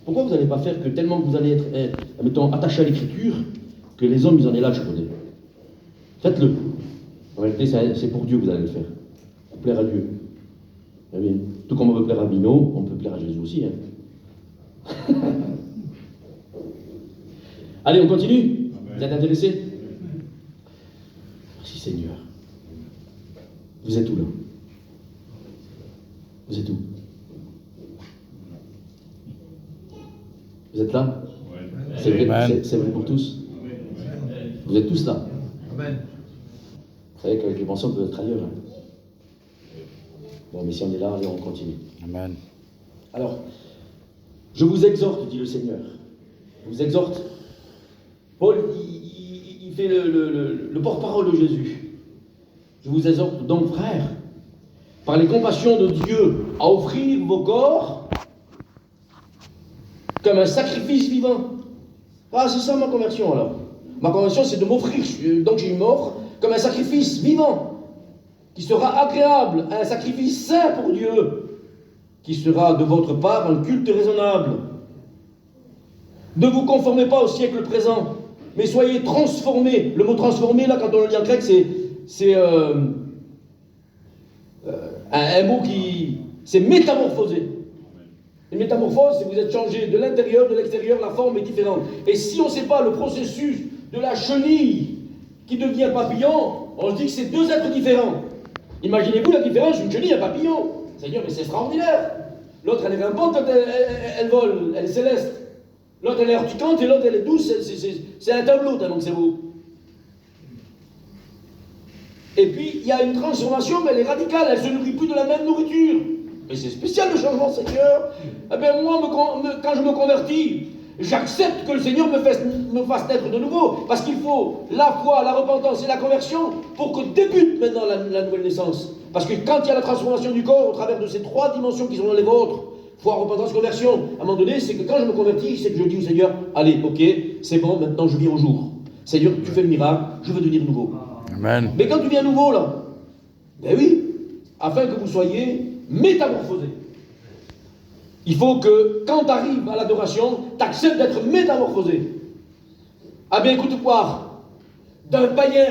Pourquoi vous n'allez pas faire que tellement que vous allez être, mettons, attaché à l'écriture, que les hommes, ils en aient là de côté? Faites-le. En réalité, c'est pour Dieu que vous allez le faire. Pour plaire à Dieu. Tout comme on veut plaire à Bino, on peut plaire à Jésus aussi. Allez, on continue. Vous êtes intéressés? Merci Seigneur. Vous êtes où là? Vous êtes où? Vous êtes là? C'est vrai pour tous? Vous êtes tous là? Amen. Vous savez qu'avec les penseurs, on peut être ailleurs. Bon, mais si on est là, allez, on continue. Amen. Alors, je vous exhorte, dit le Seigneur. Je vous exhorte. Paul, il fait le porte-parole de Jésus. Je vous exhorte donc, frères, par les compassions de Dieu, à offrir vos corps comme un sacrifice vivant. Ah, c'est ça ma conversion alors. Ma conversion, c'est de m'offrir. Donc, je m'offre comme un sacrifice vivant, qui sera agréable, un sacrifice saint pour Dieu, qui sera de votre part un culte raisonnable. Ne vous conformez pas au siècle présent, mais soyez transformés. Le mot transformé, là, quand on le lit en grec, c'est un mot qui... c'est métamorphosé. Une métamorphose, c'est que vous êtes changé de l'intérieur, de l'extérieur, la forme est différente. Et si on ne sait pas le processus de la chenille qui devient papillon, on se dit que c'est 2 êtres différents. Imaginez-vous la différence, une chenille et un papillon. Seigneur, mais c'est extraordinaire. L'autre, elle est rampante, elle vole, elle est céleste. L'autre, elle est urticante et l'autre, elle est douce. C'est un tableau tellement que c'est beau. Et puis, il y a une transformation, mais elle est radicale. Elle ne se nourrit plus de la même nourriture. Mais c'est spécial le changement, Seigneur. Eh bien, moi, quand je me convertis, j'accepte que le Seigneur me fasse naître de nouveau. Parce qu'il faut la foi, la repentance et la conversion pour que débute maintenant la nouvelle naissance. Parce que quand il y a la transformation du corps au travers de ces 3 dimensions qui sont dans les vôtres, foi, repentance, conversion, à un moment donné, c'est que quand je me convertis, c'est que je dis au Seigneur, allez, ok, c'est bon, maintenant je vis au jour. Seigneur, tu fais le miracle, je veux devenir nouveau. Amen. Mais quand tu viens nouveau, là, ben oui, afin que vous soyez métamorphosés. Il faut que, quand tu arrives à l'adoration, tu acceptes d'être métamorphosé. Ah bien, écoute-moi, d'un païen,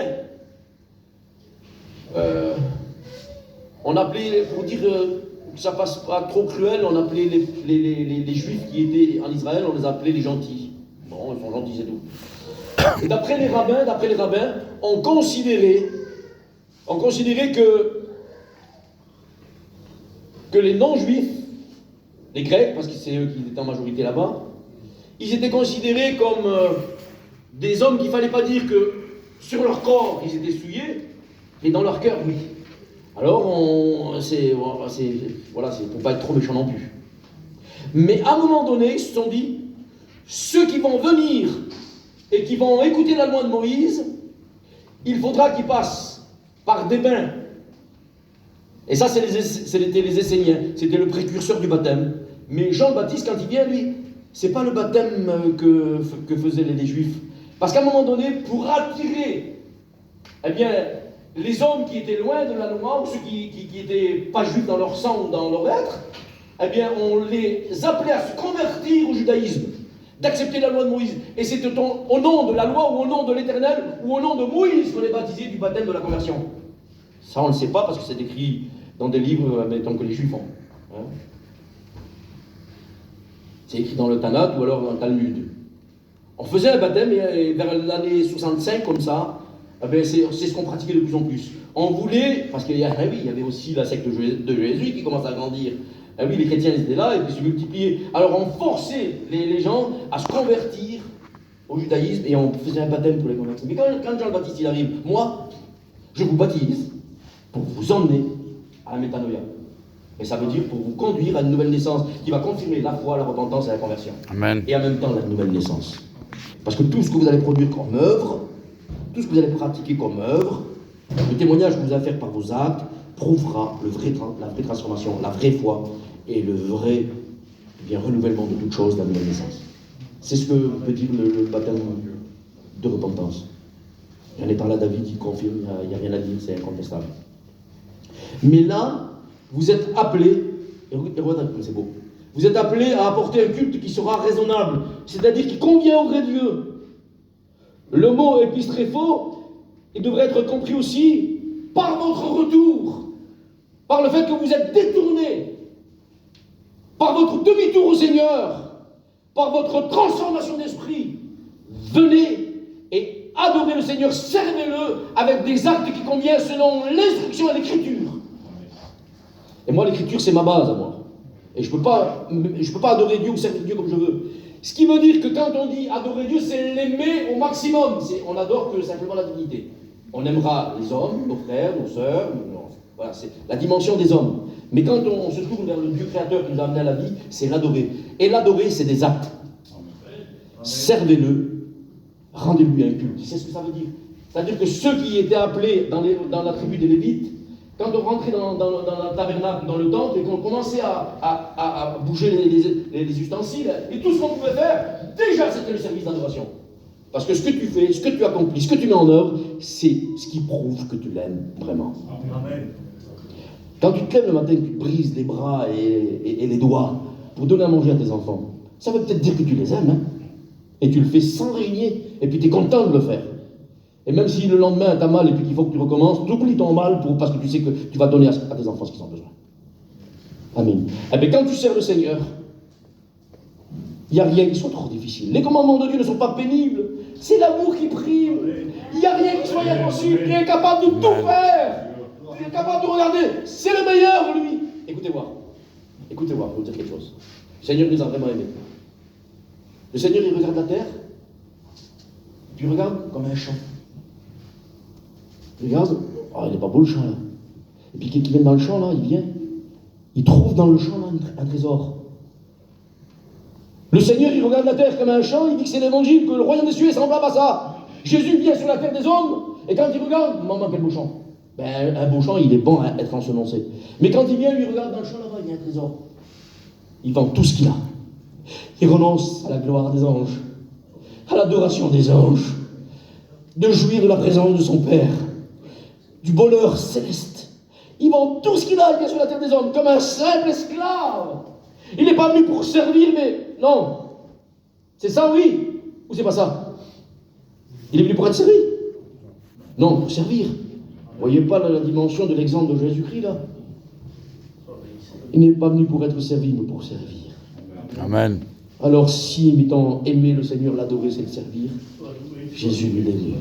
on appelait, pour dire que ça passe pas trop cruel, on appelait les juifs qui étaient en Israël, on les appelait les gentils. Bon, ils sont gentils, c'est tout. Et d'après les rabbins, on considérait que les non-juifs, les Grecs, parce que c'est eux qui étaient en majorité là-bas, ils étaient considérés comme des hommes qu'il ne fallait pas dire que sur leur corps ils étaient souillés, mais dans leur cœur, oui. Alors, c'est pour pas être trop méchant non plus. Mais à un moment donné, ils se sont dit, ceux qui vont venir et qui vont écouter la loi de Moïse, il faudra qu'ils passent par des bains. Et ça, c'était les Esséniens, c'était le précurseur du baptême. Mais Jean-Baptiste, quand il vient, lui, c'est pas le baptême que faisaient les Juifs. Parce qu'à un moment donné, pour attirer, eh bien, les hommes qui étaient loin de la loi, ou ceux qui étaient pas juifs dans leur sang ou dans leur être, eh bien, on les appelait à se convertir au judaïsme, d'accepter la loi de Moïse. Et c'était au nom de la loi, ou au nom de l'Éternel, ou au nom de Moïse qu'on est baptisé du baptême de la conversion. Ça, on ne le sait pas parce que c'est écrit dans des livres, mettons, que les Juifs ont. Hein? C'est écrit dans le Tanakh ou alors dans le Talmud. On faisait un baptême et vers l'année 65, comme ça, eh bien, c'est ce qu'on pratiquait de plus en plus. On voulait, parce qu'il y avait aussi la secte de Jésus qui commence à grandir. Eh oui, les chrétiens étaient là et puis se multipliaient. Alors on forçait les gens à se convertir au judaïsme et on faisait un baptême pour les convertir. Mais quand Jean le Baptiste il arrive, moi, je vous baptise pour vous emmener à la métanoïa. Et ça veut dire pour vous conduire à une nouvelle naissance qui va confirmer la foi, la repentance et la conversion. Amen. Et en même temps la nouvelle naissance. Parce que tout ce que vous allez produire comme œuvre, tout ce que vous allez pratiquer comme œuvre, le témoignage que vous allez faire par vos actes, prouvera la vraie transformation, la vraie foi et le vrai renouvellement de toute chose, la nouvelle naissance. C'est ce que peut dire le baptême de repentance. J'en ai parlé à David, il confirme, il n'y a rien à dire, c'est incontestable. Mais là, vous êtes appelés, et regardez comme c'est beau, vous êtes appelés à apporter un culte qui sera raisonnable, c'est-à-dire qui convient au vrai Dieu. Le mot épistréphos, il devrait être compris aussi par votre retour, par le fait que vous êtes détournés, par votre demi-tour au Seigneur, par votre transformation d'esprit. Venez et adorez le Seigneur, servez-le avec des actes qui conviennent selon l'instruction et l'écriture. Et moi, l'écriture, c'est ma base à moi. Et je peux pas adorer Dieu ou servir Dieu comme je veux. Ce qui veut dire que quand on dit adorer Dieu, c'est l'aimer au maximum. On n'adore que simplement la divinité. On aimera les hommes, nos frères, nos sœurs. Voilà, c'est la dimension des hommes. Mais quand on se tourne vers le Dieu créateur qui nous a amené à la vie, c'est l'adorer. Et l'adorer, c'est des actes. Servez-le, rendez-lui un culte. C'est ce que ça veut dire. C'est-à-dire que ceux qui étaient appelés dans la tribu des Lévites, quand on rentrait dans le tabernacle, dans le temple, et qu'on commençait à bouger les ustensiles, et tout ce qu'on pouvait faire, déjà c'était le service d'adoration. Parce que ce que tu fais, ce que tu accomplis, ce que tu mets en œuvre, c'est ce qui prouve que tu l'aimes vraiment. Amen. Quand tu te lèves le matin, que tu brises les bras et les doigts pour donner à manger à tes enfants, ça veut peut-être dire que tu les aimes, hein? Et tu le fais sans régner, et puis tu es content de le faire. Et même si le lendemain t'as mal et puis qu'il faut que tu recommences, tu oublies ton mal parce que tu sais que tu vas donner à tes enfants ce qu'ils ont besoin. Amen. Et bien quand tu sers le Seigneur, il n'y a rien qui soit trop difficile. Les commandements de Dieu ne sont pas pénibles. C'est l'amour qui prime. Il n'y a rien qui soit impossible. Il est capable de tout faire. Il est capable de regarder. C'est le meilleur, lui. Écoutez-moi, je vais vous dire quelque chose. Le Seigneur nous a vraiment aimés. Le Seigneur, il regarde la terre, puis il regarde comme un champ. Il regarde, il n'est pas beau le champ là. Et puis qui vient dans le champ là, il vient. il trouve dans le champ un trésor. Le Seigneur, il regarde la terre comme un champ, il dit que c'est l'évangile, que le royaume des cieux est semblable à ça. Jésus vient sur la terre des hommes, et quand il regarde, maman, quel beau champ. Ben, un beau champ, il est bon à être ensemencé. Mais quand il vient, lui, il regarde dans le champ là-bas, il y a un trésor. Il vend tout ce qu'il a. Il renonce à la gloire des anges, à l'adoration des anges, de jouir de la présence de son Père, du bonheur céleste. Il vend tout ce qu'il a, il vient sur la terre des hommes, comme un simple esclave. Il n'est pas venu pour servir, mais non. C'est ça, oui, ou c'est pas ça? Il est venu pour être servi? Non, pour servir. Vous voyez pas la dimension de l'exemple de Jésus-Christ, là? Il n'est pas venu pour être servi, mais pour servir. Amen. Alors si, étant aimer le Seigneur, l'adorer, c'est le servir, Jésus lui l'a dit.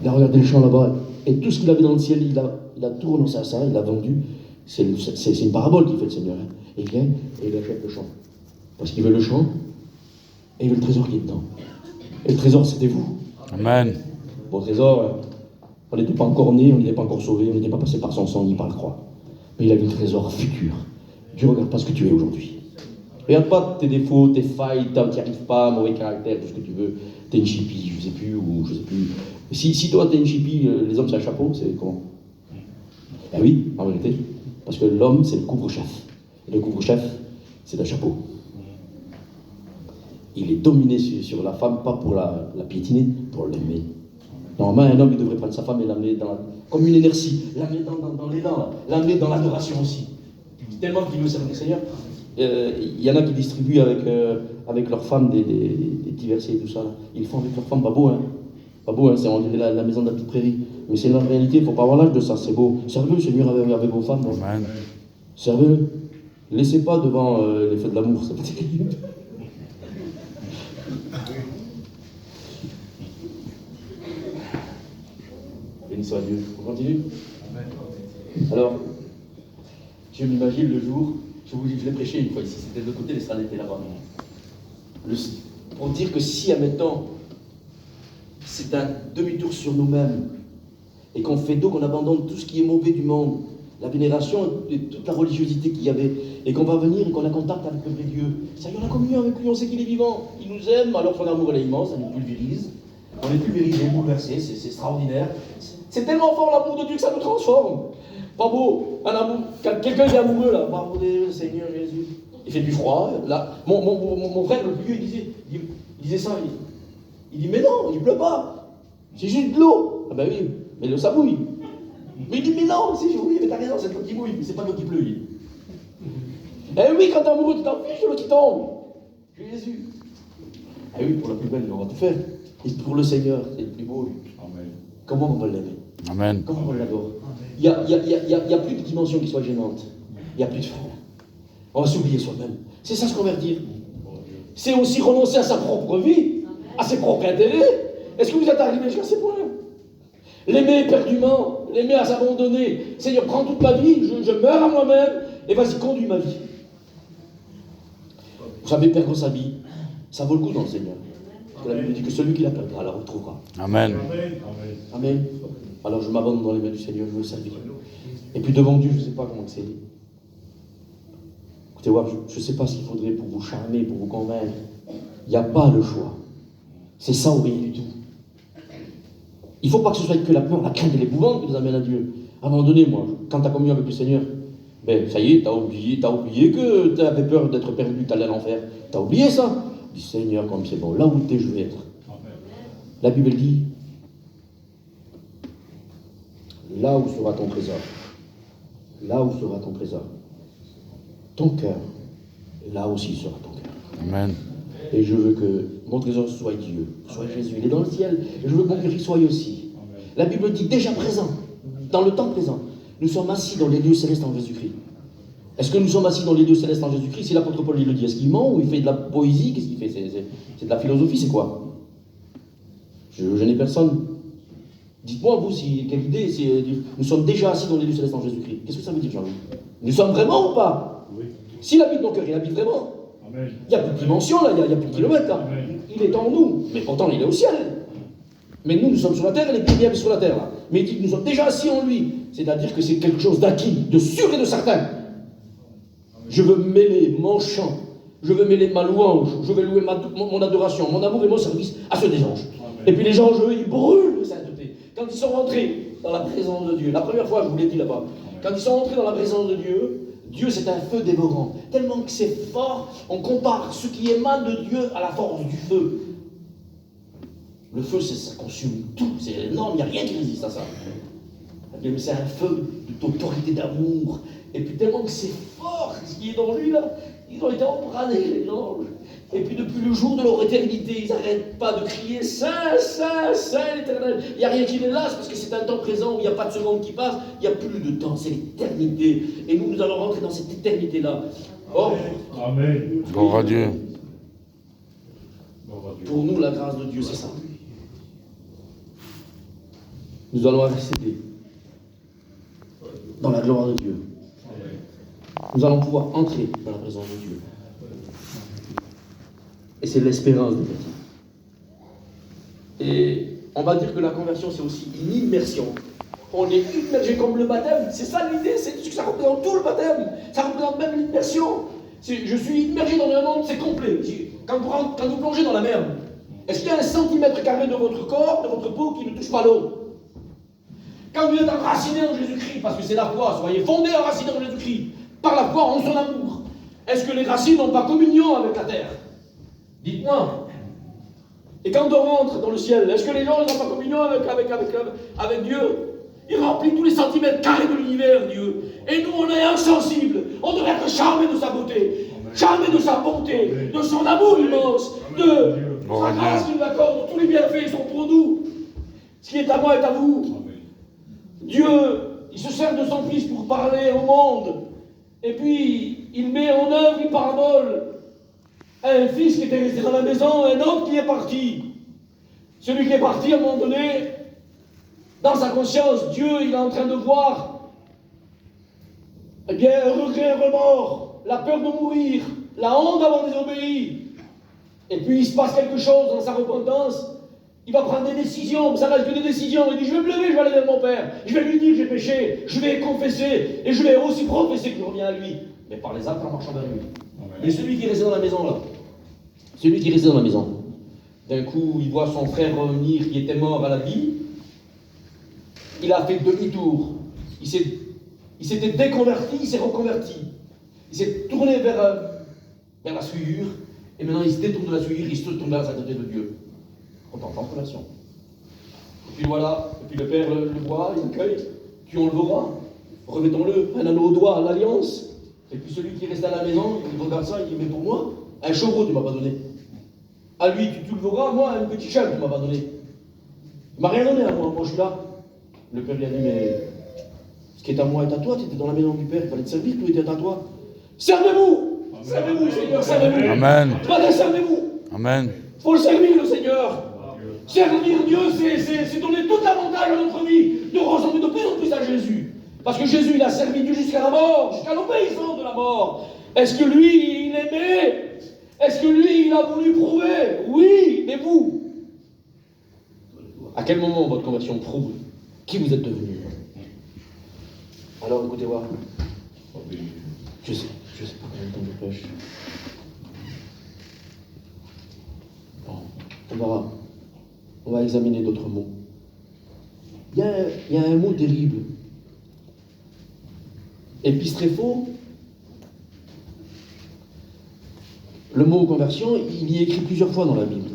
Il a regardé le champ là-bas, et tout ce qu'il avait dans le ciel, il a tout renoncé à ça, il l'a vendu. C'est une parabole qu'il fait le Seigneur. Hein. Il vient et il achète le champ. Parce qu'il veut le champ, et il veut le trésor qui est dedans. Et le trésor, c'était vous. Amen. Bon trésor, on n'était pas encore né, on n'était pas encore sauvé, on n'était pas passé par son sang ni par la croix. Mais il a vu le trésor futur. Dieu ne regarde pas ce que tu es aujourd'hui. Regarde pas tes défauts, tes failles, tu n'y arrives pas, mauvais caractère, tout ce que tu veux. T'es une chipie, je sais plus, ou je sais plus. Si toi t'es une chipie, les hommes c'est un chapeau, c'est comment? Ben oui, en vérité. Parce que l'homme c'est le couvre-chef. Et le couvre-chef, c'est un chapeau. Il est dominé sur la femme, pas pour la piétiner, pour l'aimer. Normalement, un homme il devrait prendre sa femme et l'amener comme une inertie, l'amener dans l'élan, l'amener dans l'adoration aussi. Tellement qu'il veut servir le Seigneur. Il y en a qui distribuent avec leurs femmes des petits versets et tout ça. Là. Ils le font avec leurs femmes, pas beau, hein. Pas beau, hein, c'est la maison de la petite prairie. Mais c'est la réalité, il ne faut pas avoir l'âge de ça, c'est beau. Servez le Seigneur avec vos femmes. Amen. Servez-le. Laissez pas devant les feux de l'amour, ça peut être terrible. Béni soit Dieu. On continue? Alors, je m'imagine le jour, je l'ai prêché une fois ici, c'était de l'autre côté, les salles étaient là-bas. Pour dire que si, admettons, c'est un demi-tour sur nous-mêmes, et qu'on fait d'eau, qu'on abandonne tout ce qui est mauvais du monde, la vénération et toute la religiosité qu'il y avait, et qu'on va venir et qu'on a contact avec le vrai Dieu, ça y est, on a communion avec lui, on sait qu'il est vivant, il nous aime, alors son amour est immense, ça nous pulvérise, on est pulvérisé, bouleversé, c'est extraordinaire. C'est tellement fort l'amour de Dieu que ça nous transforme. Pas beau, un amour, quand quelqu'un est amoureux là, pardon Seigneur Jésus, il fait du froid, là, mon frère le plus vieux, il disait ça, il dit mais non, il pleut pas, c'est juste de l'eau. Ah ben oui, mais l'eau ça mouille. Mais il dit mais non, oui, mais t'as raison, c'est de l'eau qui mouille, mais c'est pas de l'eau qui pleut. Eh oui, quand t'es amoureux, tu t'en fiches de l'eau qui tombe. Jésus. Eh oui, pour la plus belle, on va tout faire. Et pour le Seigneur, c'est le plus beau. Amen. Comment on va l'aimer? Amen. Comment on l'adore? Il n'y a plus de dimension qui soit gênante. Il n'y a plus de frein. On va s'oublier soi-même. C'est ça se convertir. C'est aussi renoncer à sa propre vie, à ses propres intérêts. Est-ce que vous êtes arrivé jusqu'à ces points? L'aimer éperdument, l'aimer à s'abandonner. Seigneur, prends toute ma vie, je meurs à moi-même, et vas-y, conduis ma vie. Vous savez, perdre sa vie, ça vaut le coup dans le Seigneur. Parce que la Bible dit que celui qui la perdra la retrouvera. Amen. Amen. Alors je m'abandonne dans les mains du Seigneur, je veux le servir. Et puis devant Dieu, je ne sais pas comment accéder. Écoutez, je ne sais pas ce qu'il faudrait pour vous charmer, pour vous convaincre. Il n'y a pas le choix. C'est ça ou rien du tout. Il ne faut pas que ce soit que la peur, la crainte et l'épouvante qui nous amène à Dieu. À un moment donné, moi, quand tu as communion avec le Seigneur, ben ça y est, tu as oublié que tu avais peur d'être perdu, tu allais à l'enfer. Tu as oublié ça. Dis Seigneur, comme c'est bon, là où tu es, je vais être. La Bible dit, là où sera ton trésor, là où sera ton trésor, ton cœur, là aussi sera ton cœur. Amen. Et je veux que mon trésor soit Dieu, soit Jésus. Il est dans le ciel. Et je veux que mon cœur y soit aussi. Amen. La Bible dit déjà présent, dans le temps présent, nous sommes assis dans les lieux célestes en Jésus-Christ. Est-ce que nous sommes assis dans les lieux célestes en Jésus-Christ? Si l'apôtre Paul il le dit, est-ce qu'il ment ou il fait de la poésie? Qu'est-ce qu'il fait? C'est de la philosophie, c'est quoi? Je n'ai personne. Dites-moi, vous, quelle idée, nous sommes déjà assis dans les lieux célestes en Jésus-Christ. Qu'est-ce que ça veut dire, Jean-Louis? Nous sommes vraiment ou pas? Oui. S'il habite nos cœurs, il habite vraiment. Amen. Il n'y a plus de dimension, là, il n'y a plus de kilomètres, là. Amen. Il est en nous, mais pourtant il est au ciel. Mais nous sommes sur la terre, et les pieds bien sur la terre, là. Mais il dit que nous sommes déjà assis en lui. C'est-à-dire que c'est quelque chose d'acquis, de sûr et de certain. Je veux mêler mon chant, je veux mêler ma louange, je veux louer mon adoration, mon amour et mon service à ceux des anges. Et puis les anges, eux, ils brûlent de sainteté. Quand ils sont rentrés dans la présence de Dieu, la première fois, je vous l'ai dit là-bas, quand ils sont rentrés dans la présence de Dieu, Dieu c'est un feu dévorant. Tellement que c'est fort, on compare ce qui émane de Dieu à la force du feu. Le feu, ça consume tout, c'est énorme, il n'y a rien qui résiste à ça. Mais c'est un feu d'autorité, d'amour. Et puis tellement que c'est fort, ce qui est dans lui là, ils ont été embrasés, les anges. Et puis depuis le jour de leur éternité, ils n'arrêtent pas de crier Saint, Saint, Saint l'Éternel. Il n'y a rien qui les lasse parce que c'est un temps présent où il n'y a pas de seconde qui passe, il n'y a plus de temps, c'est l'éternité. Et nous allons rentrer dans cette éternité-là. Or, Amen. Gloire à Dieu. Pour nous, la grâce de Dieu, c'est ça. Nous allons accéder dans la gloire de Dieu. Nous allons pouvoir entrer dans la présence de Dieu. Et c'est l'espérance des chrétiens. Et on va dire que la conversion, c'est aussi une immersion. On est immergé comme le baptême. C'est ça l'idée, c'est que ça représente tout le baptême. Ça représente même l'immersion. Je suis immergé dans un monde, c'est complet. Quand vous plongez dans la mer, est-ce qu'il y a 1 centimètre carré de votre corps, de votre peau, qui ne touche pas l'eau? Quand vous êtes enraciné en Jésus-Christ, parce que c'est la foi, soyez fondés enracinés en Jésus-Christ, par la foi en son amour, est-ce que les racines n'ont pas communion avec la terre? Dites-moi. Et quand on rentre dans le ciel, est-ce que les gens n'ont pas communion avec Dieu? Il remplit tous les centimètres carrés de l'univers, Dieu. Et nous, on est insensibles. On devrait être charmés de sa beauté, charmés de sa bonté, de son amour immense, de sa grâce qu'il nous accorde. Tous les bienfaits sont pour nous. Ce qui est à moi est à vous. Dieu, il se sert de son Fils pour parler au monde. Et puis, il met en œuvre une parabole. Un fils qui était resté dans la maison, un autre qui est parti. Celui qui est parti, à un moment donné, dans sa conscience, Dieu, il est en train de voir, eh bien, un regret, un remords, la peur de mourir, la honte d'avoir désobéi. Et puis, il se passe quelque chose dans sa repentance. Il va prendre des décisions, ça reste que des décisions. Il dit, je vais me lever, je vais aller vers mon père. Je vais lui dire que j'ai péché, je vais confesser, et je vais aussi professer que je reviens à lui. Mais par les actes en marchant vers lui. Et celui qui est resté dans la maison, là, celui qui est resté dans la maison, d'un coup, il voit son frère revenir, qui était mort à la vie. Il a fait demi-tour. Il s'était déconverti, il s'est reconverti. Il s'est tourné vers la souillure, et maintenant il se détourne de la souillure, il se tourne vers la sainteté de Dieu. En conversion. Et puis voilà, et puis le Père le voit, il accueille, tu enleveras, revêtons-le, un anneau au doigt, l'alliance. Et puis celui qui reste à la maison, il regarde ça, il dit, mais pour moi, un chevreau tu m'as pas donné. À lui, tu le verras, moi, un petit chèvre tu m'as pas donné. Il m'a rien donné à moi, je suis là. Le Père lui a dit, mais ce qui est à moi est à toi, tu étais dans la maison du Père, il fallait te servir, tout était à toi. Servez-vous! Servez-vous, Seigneur, servez-vous! Amen. Servez-vous! Amen. Il faut le servir, le Seigneur. Servir Dieu, c'est donner tout l'avantage à notre vie, de ressembler de plus en plus à Jésus. Parce que Jésus, il a servi Dieu jusqu'à la mort, jusqu'à l'obéissance de la mort. Est-ce que lui, il aimait? Est-ce que lui, il a voulu prouver? Oui, mais vous? À quel moment votre conversion prouve qui vous êtes devenu? Alors écoutez voir. Je sais pas combien de temps je prêche. Bon, on va examiner d'autres mots. Il y a un mot terrible. Épistréphos. Le mot conversion, il y est écrit plusieurs fois dans la Bible.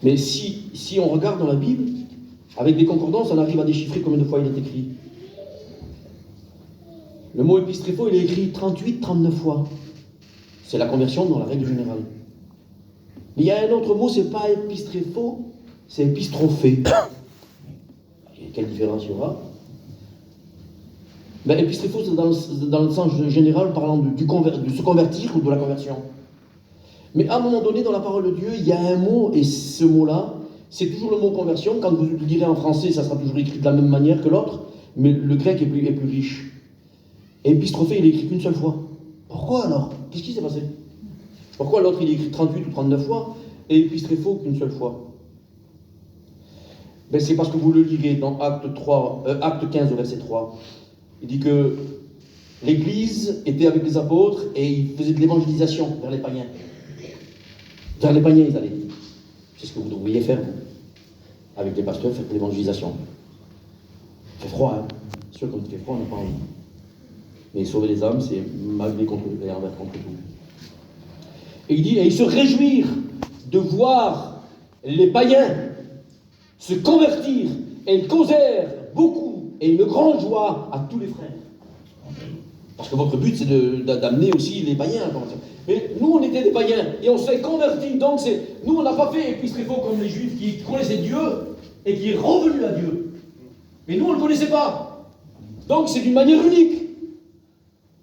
Mais si on regarde dans la Bible, avec des concordances, on arrive à déchiffrer combien de fois il est écrit. Le mot épistréphos, il est écrit 38-39 fois. C'est la conversion dans la règle générale. Mais il y a un autre mot, c'est pas épistréphos, c'est épistrophé. Et quelle différence il y aura? Ben, épistréphos, c'est dans le sens général parlant de se convertir ou de la conversion. Mais à un moment donné, dans la parole de Dieu, il y a un mot, et ce mot-là, c'est toujours le mot conversion. Quand vous le direz en français, ça sera toujours écrit de la même manière que l'autre, mais le grec est plus riche. Et épistrophé, il est écrit qu'une seule fois. Pourquoi alors? Qu'est-ce qui s'est passé? Pourquoi l'autre, il est écrit 38 ou 39 fois, et épistréphos qu'une seule fois? Ben, c'est parce que vous le lirez dans Acte 15, verset 3. Il dit que l'Église était avec les apôtres et ils faisaient de l'évangélisation vers les païens. Vers les païens, ils allaient. C'est ce que vous devriez faire, vous. Avec les pasteurs, faites de l'évangélisation. Il fait froid, hein. C'est sûr, quand il fait froid, on n'a pas envie. Mais sauver les âmes, c'est malgré contre et envers contre tout. Et il dit, et ils se réjouirent de voir les païens se convertir, et ils causèrent beaucoup et une grande joie à tous les frères. Parce que votre but, c'est d'amener aussi les païens. Mais nous, on était des païens, et on s'est convertis. Donc, nous, on n'a pas fait épiscopo comme les Juifs qui connaissaient Dieu, et qui est revenu à Dieu. Mais nous, on ne le connaissait pas. Donc, c'est d'une manière unique.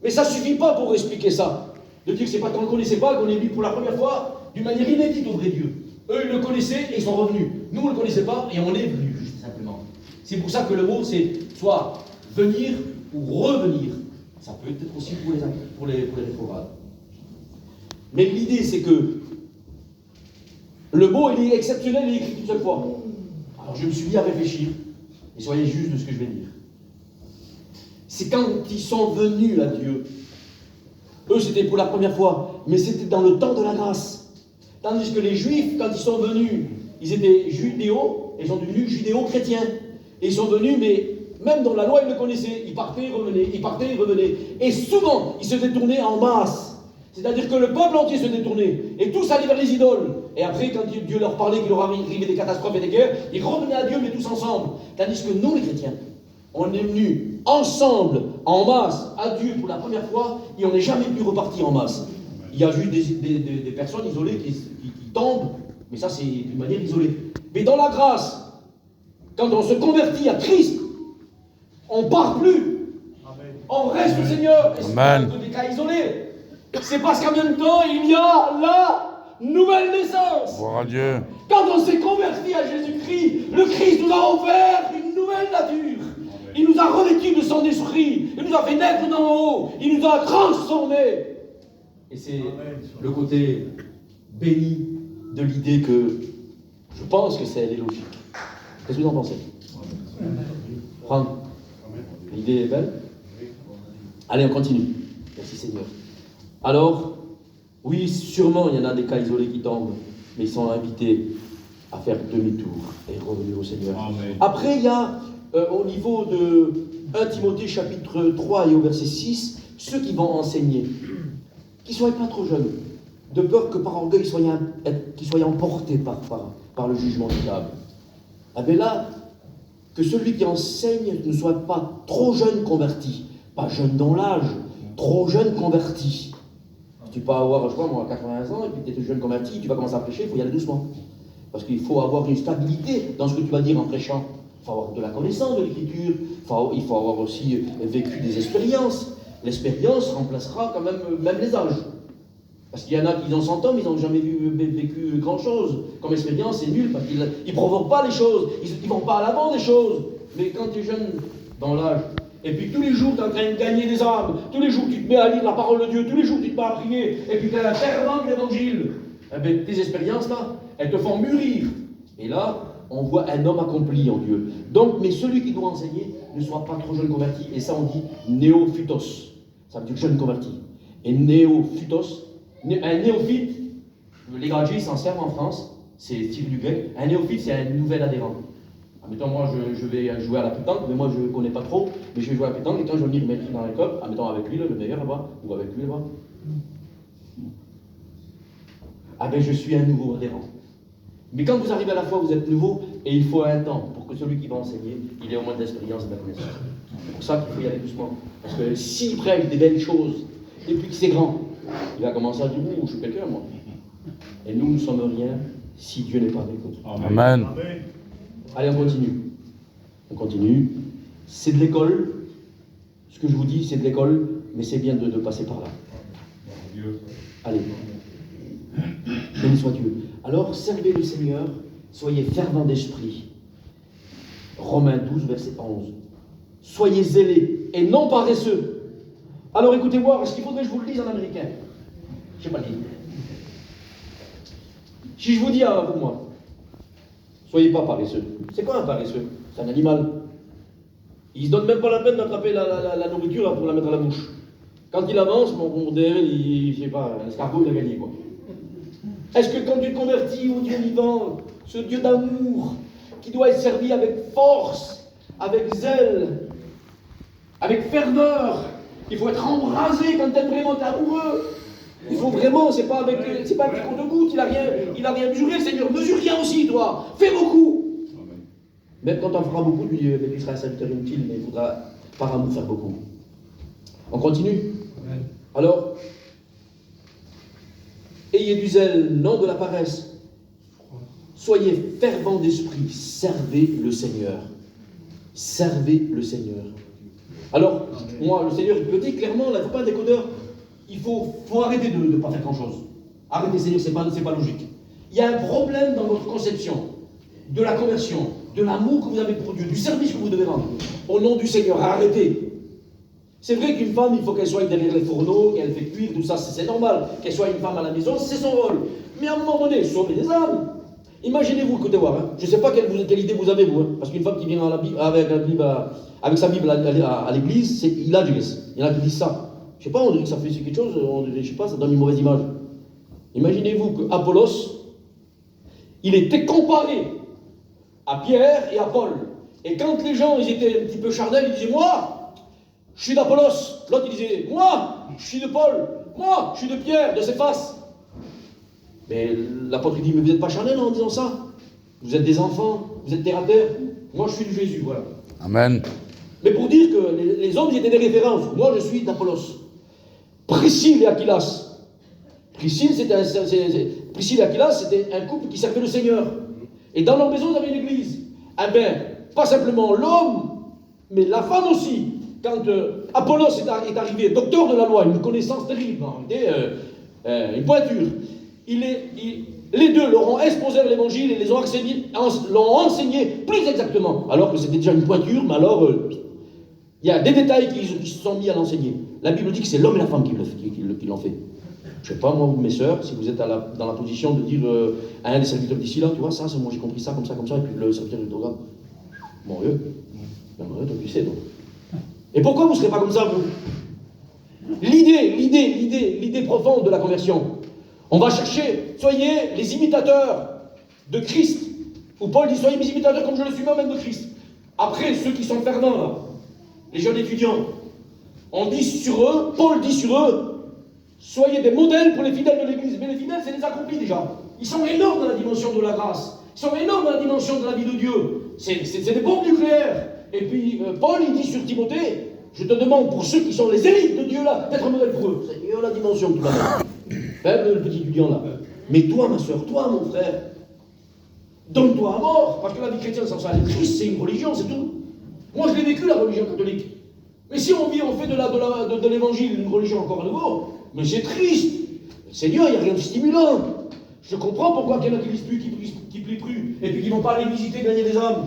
Mais ça ne suffit pas pour expliquer ça. De dire que c'est pas qu'on ne le connaissait pas, qu'on est venu pour la première fois, d'une manière inédite au vrai Dieu. Eux, ils le connaissaient et ils sont revenus. Nous, on ne le connaissait pas et on est venus, juste simplement. C'est pour ça que le mot, c'est soit venir ou revenir. Ça peut être aussi pour les rétrogrades. Mais l'idée, c'est que le mot, il est exceptionnel, il est écrit qu'une seule fois. Alors, je me suis mis à réfléchir, et soyez juste de ce que je vais dire. C'est quand ils sont venus à Dieu. Eux, c'était pour la première fois, mais c'était dans le temps de la grâce. Tandis que les Juifs, quand ils sont venus, ils étaient judéo, et ils sont devenus judéo-chrétiens. Et ils sont venus, mais même dans la loi, ils le connaissaient. Ils partaient, ils revenaient, ils partaient, ils revenaient. Et souvent, ils se détournaient en masse. C'est-à-dire que le peuple entier se détournait. Et tous allaient vers les idoles. Et après, quand Dieu leur parlait qu'il leur arrivait des catastrophes et des guerres, ils revenaient à Dieu, mais tous ensemble. Tandis que nous, les chrétiens, on est venus ensemble, en masse, à Dieu pour la première fois, et on n'est jamais plus reparti en masse. Il y a juste des personnes isolées qui tombent, mais ça c'est d'une manière isolée. Mais dans la grâce, quand on se convertit à Christ, on ne part plus. On reste au Seigneur. Et c'est pas des cas isolés. C'est parce qu'en même temps, il y a la nouvelle naissance. Gloire à Dieu. Quand on s'est converti à Jésus-Christ, le Christ nous a offert une nouvelle nature. Il nous a revêtus de son esprit. Il nous a fait naître d'en haut. Il nous a transformés. Et c'est le côté béni de l'idée que je pense que c'est logique. Qu'est-ce que vous en pensez? Franck, l'idée est belle? Allez, on continue. Merci Seigneur. Alors, oui, sûrement il y en a des cas isolés qui tombent, mais ils sont invités à faire demi-tour et revenir au Seigneur. Amen. Après, il y a au niveau de 1 Timothée chapitre 3 et au verset 6, ceux qui vont enseigner, qu'ils ne soient pas trop jeunes, de peur que par orgueil qu'ils soient emportés par le jugement du diable. Ah ben là, que celui qui enseigne ne soit pas trop jeune converti, pas jeune dans l'âge, trop jeune converti. Tu peux avoir, je sais pas moi, 80 ans, et puis tu es jeune converti, tu vas commencer à prêcher, il faut y aller doucement. Parce qu'il faut avoir une stabilité dans ce que tu vas dire en prêchant. Il faut avoir de la connaissance de l'écriture, il faut avoir aussi vécu des expériences. L'expérience remplacera quand même les âges. Parce qu'il y en a qui ont 100 ans, mais ils n'ont jamais vécu grand-chose. Comme expérience, c'est nul, parce qu'ils ne provoquent pas les choses, ils ne vont pas à l'avant des choses. Mais quand tu es jeune dans l'âge, et puis tous les jours tu es en train de gagner des âmes, tous les jours tu te mets à lire la parole de Dieu, tous les jours tu te mets à prier, et puis tu es un fervent de l'évangile, eh bien, tes expériences là, elles te font mûrir. Et là, on voit un homme accompli en Dieu. Donc, mais celui qui doit enseigner ne soit pas trop jeune converti. Et ça, on dit néophytos. Ça veut dire jeune converti. Et néophytos, un néophyte, les gradiers s'en servent en France, c'est tiré du grec. Un néophyte, c'est un nouvel adhérent. Admettons, moi, je vais jouer à la pétanque, mais moi, je ne connais pas trop, mais je vais jouer à la pétanque, et quand je vais venir mettre dans la cope, admettons avec lui, le meilleur là-bas, ou avec lui là-bas, ah ben, je suis un nouveau adhérent. Mais quand vous arrivez à la foi, vous êtes nouveau, et il faut un temps pour que celui qui va enseigner, il ait au moins de l'expérience et de la connaissance. C'est pour ça qu'il faut y aller doucement. Parce que s'il prêche des belles choses, et puis que c'est grand, il va commencer à dire, ouh, je suis quelqu'un, moi. Et nous ne sommes rien si Dieu n'est pas avec nous. Amen. Allez, on continue. On continue. C'est de l'école. Ce que je vous dis, c'est de l'école, mais c'est bien de passer par là. Allez. Béni soit Dieu. Alors, servez le Seigneur, soyez fervents d'esprit. Romains 12, verset 11. Soyez zélés et non paresseux. Alors écoutez-moi, est-ce qu'il faudrait que je vous le dise en américain? Je ne sais pas le dire. Si je vous dis à vous, moi, soyez pas paresseux. C'est quoi un paresseux? C'est un animal. Il ne se donne même pas la peine d'attraper la nourriture là, pour la mettre à la bouche. Quand il avance, mon DL, je sais pas, un escargot, il a gagné, quoi. Est-ce que quand tu te convertis au Dieu vivant, ce Dieu d'amour, qui doit être servi avec force, avec zèle, avec ferveur, il faut être embrasé quand tu es vraiment amoureux. Il faut vraiment, c'est pas avec compte de goutte, il a rien mesuré, le Seigneur mesure rien aussi, toi. Fais beaucoup. Même quand on fera beaucoup, lui, il sera un serviteur inutile, mais il faudra par amour faire beaucoup. On continue. Alors, ayez du zèle, non de la paresse. Soyez fervents d'esprit, servez le Seigneur. Servez le Seigneur. Alors, moi, le Seigneur, il me dit clairement, là, il ne faut pas un décodeur. Il faut arrêter de ne pas faire grand-chose. Arrêtez, Seigneur, c'est pas logique. Il y a un problème dans votre conception de la conversion, de l'amour que vous avez pour Dieu, du service que vous devez rendre. Au nom du Seigneur, arrêtez. C'est vrai qu'une femme, il faut qu'elle soit derrière les fourneaux, qu'elle fait cuire, tout ça, c'est normal. Qu'elle soit une femme à la maison, c'est son rôle. Mais à un moment donné, sauvez des âmes. Imaginez-vous, écoutez voir, hein. Je ne sais pas quelle idée vous avez, vous, hein, parce qu'une femme qui vient avec sa Bible à l'église, il a du laisse. Il y en a qui disent ça. Je ne sais pas, on dirait que ça fait quelque chose, je ne sais pas, ça donne une mauvaise image. Imaginez-vous que Apollos, il était comparé à Pierre et à Paul. Et quand les gens ils étaient un petit peu charnels, ils disaient, moi, je suis d'Apollos. L'autre, il disait, moi, je suis de Paul. Moi, je suis de Pierre, de Céphas. Mais l'apôtre dit, mais vous n'êtes pas charnel en disant ça. Vous êtes des enfants, vous êtes terre à terre. Moi, je suis de Jésus, voilà. Amen. Mais pour dire que les hommes, ils étaient des références. Moi, je suis d'Apollos. Priscille et Aquilas. Priscille et Aquilas, c'était un couple qui servait le Seigneur. Et dans leur maison, ils avaient une église. Eh bien, pas simplement l'homme, mais la femme aussi. Quand Apollos est arrivé, docteur de la loi, une connaissance terrible, une pointure, les deux leur ont exposé l'évangile et les ont l'ont enseigné plus exactement. Alors que c'était déjà une pointure, mais alors, il y a des détails qui se sont mis à l'enseigner. La Bible dit que c'est l'homme et la femme qui l'ont fait. Je ne sais pas, moi, mes sœurs, si vous êtes dans la position de dire à un des serviteurs d'ici, là, tu vois, ça, moi j'ai compris ça, comme ça, et puis le serviteur du regarde. Bon, toi tu sais, donc. Et pourquoi vous ne serez pas comme ça, vous? L'idée profonde de la conversion. On va chercher, soyez les imitateurs de Christ. Ou Paul dit, soyez mes imitateurs comme je le suis moi-même de Christ. Après, ceux qui sont fervents, là, les jeunes étudiants, on dit sur eux, Paul dit sur eux, soyez des modèles pour les fidèles de l'Église. Mais les fidèles, c'est les accomplis déjà. Ils sont énormes dans la dimension de la grâce. Ils sont énormes dans la dimension de la vie de Dieu. C'est des bombes nucléaires. Et puis, Paul, il dit sur Timothée, je te demande pour ceux qui sont les élites de Dieu là, d'être un modèle pour eux. C'est la dimension que tu vas mettre. Le petit étudiant là. Mais toi, ma soeur, toi, mon frère, donne-toi à mort. Parce que la vie chrétienne, sans ça, Christ, c'est une religion, c'est tout. Moi, je l'ai vécu, la religion catholique. Mais si on fait de l'évangile une religion encore à nouveau, mais c'est triste. Seigneur, il n'y a rien de stimulant. Je comprends pourquoi il y en a qui lisent plus, qui plient plus, et puis qui ne vont pas aller visiter, gagner des âmes.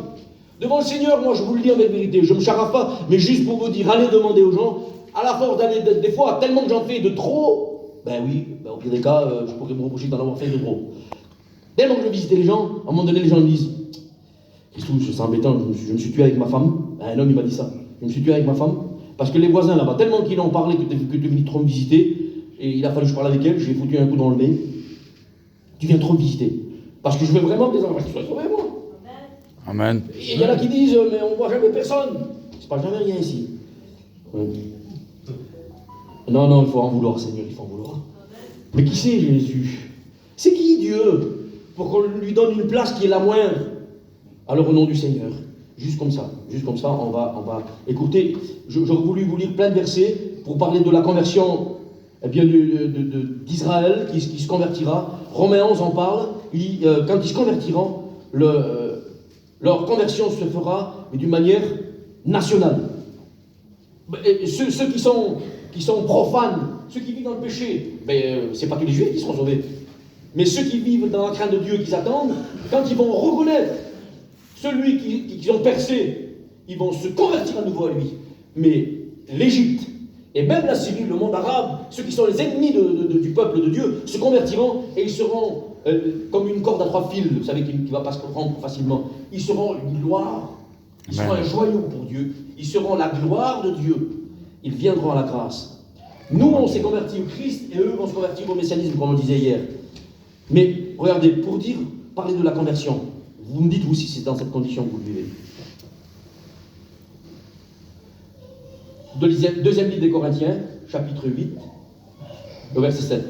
Devant le Seigneur, moi je vous le dis avec vérité, je ne me charaffe pas, mais juste pour vous dire, allez demander aux gens, à la force d'aller, des fois, tellement que j'en fais de trop, ben oui, au pire des cas, je pourrais me reprocher d'en avoir fait de trop. Tellement que je visitais les gens, à un moment donné, les gens me disent, Christou, c'est embêtant, je me suis tué avec ma femme. Un homme, il m'a dit ça. Je me suis tué avec ma femme, parce que les voisins là-bas, tellement qu'ils en parlaient que tu es venu trop me visiter, et il a fallu que je parle avec elle, je lui ai foutu un coup dans le nez. Tu viens trop me visiter. Parce que je veux vraiment que les enfants soient sauvés, moi. Amen. Et il y en a qui disent, mais on ne voit jamais personne. C'est pas jamais rien ici. Non, il faut en vouloir, Seigneur, il faut en vouloir. Mais qui c'est Jésus? C'est qui Dieu? Pour qu'on lui donne une place qui est la moindre. Alors au nom du Seigneur, juste comme ça, on va écouter. J'aurais voulu vous lire plein de versets pour parler de la conversion d'Israël qui se convertira. Romains 11 en parle. Quand ils se convertiront, leur conversion se fera d'une manière nationale. Et ceux qui sont profanes, ceux qui vivent dans le péché, c'est pas tous les Juifs qui seront sauvés. Mais ceux qui vivent dans la crainte de Dieu, qui s'attendent, quand ils vont reconnaître celui qu'ils ont percé, ils vont se convertir à nouveau à lui. Mais l'Égypte, et même la Syrie, le monde arabe, ceux qui sont les ennemis du peuple de Dieu, se convertiront et ils seront comme une corde à 3 fils, vous savez, qui ne va pas se prendre facilement. Ils seront une gloire, ils seront un joyau pour Dieu, ils seront la gloire de Dieu. Ils viendront à la grâce. Nous, on s'est convertis au Christ et eux vont se convertir au messianisme, comme on le disait hier. Mais regardez, pour parler de la conversion, vous me dites vous si c'est dans cette condition que vous le vivez. Deuxième livre des Corinthiens, chapitre 8, le verset 7.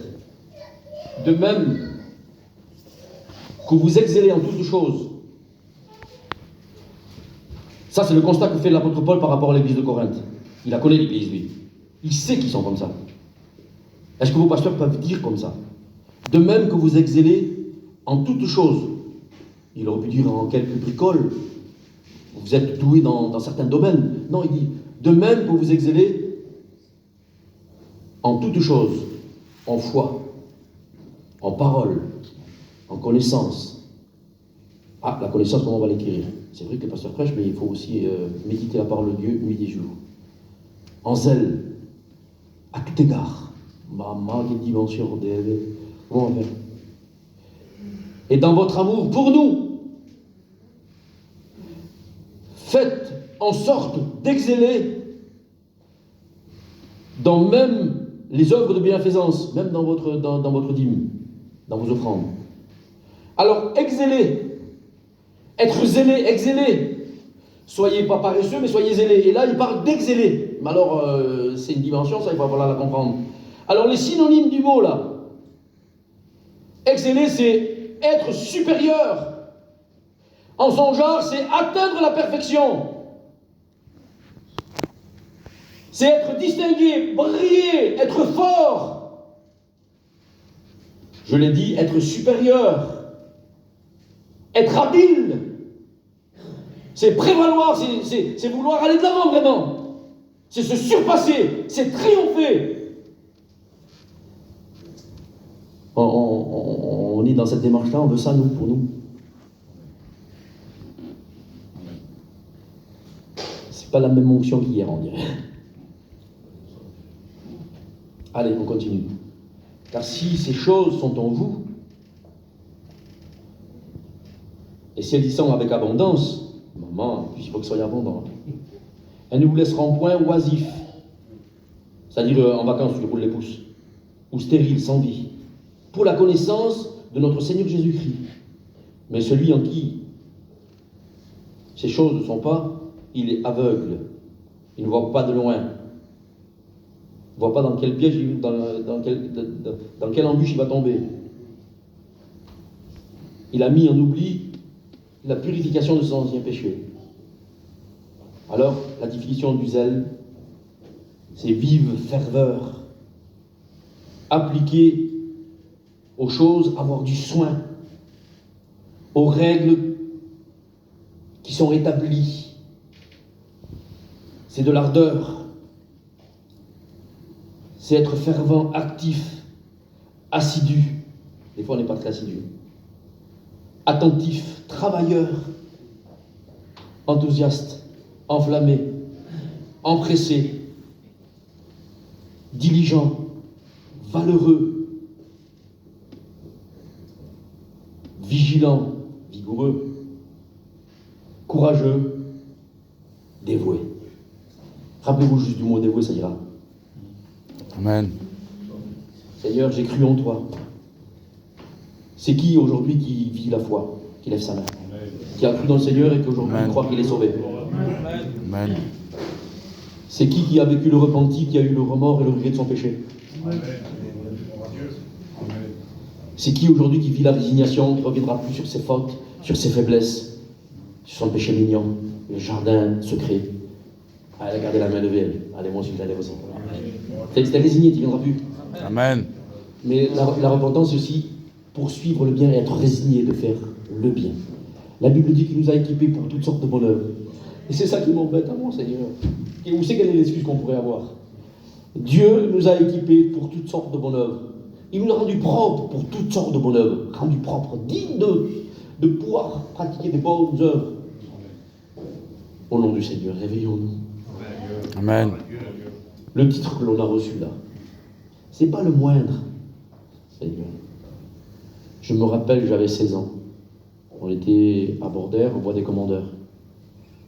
De même que vous excellez en toutes choses. Ça, c'est le constat que fait l'apôtre Paul par rapport à l'église de Corinthe. Il a connu l'église, lui. Il sait qu'ils sont comme ça. Est-ce que vos pasteurs peuvent dire comme ça? De même que vous excellez en toutes choses. Il aurait pu dire en quelques bricoles. Vous êtes doués dans certains domaines. Non, il dit, de même que vous excellez en toutes choses. En foi, en parole, en connaissance. Ah, la connaissance, comment on va l'écrire? C'est vrai que le pasteur prêche, mais il faut aussi méditer la parole de Dieu nuit et jour. En zèle, à tout égard. Maman, quelle dimension d'elle. Comment on va faire? Et dans votre amour pour nous, faites en sorte d'exceller dans même les œuvres de bienfaisance, même dans votre dîme, dans vos offrandes. Alors, exceller, être zélé, exceller. Soyez pas paresseux, mais soyez zélés. Et là, il parle d'exceller. Mais alors, c'est une dimension, ça, il va falloir la comprendre. Alors, les synonymes du mot, là. Exceller, c'est être supérieur. En son genre, c'est atteindre la perfection. C'est être distingué, briller, être fort. Je l'ai dit, être supérieur. Être habile. C'est prévaloir, c'est vouloir aller de l'avant vraiment. C'est se surpasser, c'est triompher. On est dans cette démarche-là, on veut ça, nous, pour nous. C'est pas la même onction qu'hier, on dirait. Allez, on continue. Car si ces choses sont en vous, et si elles y sont avec abondance, maman, puis il faut que ce soit abondant, elles ne vous laisseront point oisifs, c'est-à-dire en vacances, tu roules les pouces, ou stériles, sans vie, pour la connaissance de notre Seigneur Jésus-Christ. Mais celui en qui ces choses ne sont pas, il est aveugle. Il ne voit pas de loin. Il ne voit pas dans quel piège, dans quelle embûche il va tomber. Il a mis en oubli la purification de ses anciens péchés. Alors, la définition du zèle, c'est vive ferveur, appliquée aux choses, avoir du soin, aux règles qui sont établies. C'est de l'ardeur. C'est être fervent, actif, assidu. Des fois, on n'est pas très assidu. Attentif, travailleur, enthousiaste, enflammé, empressé, diligent, valeureux, vigilant, vigoureux, courageux, dévoué. Rappelez-vous juste du mot dévoué, ça ira. Amen. Seigneur, j'ai cru en toi. C'est qui aujourd'hui qui vit la foi, qui lève sa main, qui a cru dans le Seigneur et qu'aujourd'hui il croit qu'il est sauvé? Amen. C'est qui a vécu le repenti, qui a eu le remords et le regret de son péché? C'est qui aujourd'hui qui vit la résignation, qui ne reviendra plus sur ses fautes, sur ses faiblesses, sur son péché mignon, le jardin secret? Ah, elle a gardé la main levée, elle. Allez, moi aussi, je la lève aussi. T'es résigné, tu ne viendras plus. Amen. Mais la repentance, c'est aussi poursuivre le bien et être résigné de faire le bien. La Bible dit qu'il nous a équipés pour toutes sortes de bonnes œuvres. Et c'est ça qui m'embête à moi, Seigneur. Et où c'est quelle est l'excuse qu'on pourrait avoir? Dieu nous a équipés pour toutes sortes de bonnes œuvres. Il nous a rendus propres pour toutes sortes de bonnes œuvres. Rendus propres, dignes de pouvoir pratiquer des bonnes œuvres. Au nom du Seigneur, réveillons-nous. Amen. Le titre que l'on a reçu là, c'est pas le moindre, Seigneur. Je me rappelle, j'avais 16 ans. On était à Bordère, au bois des Commandeurs.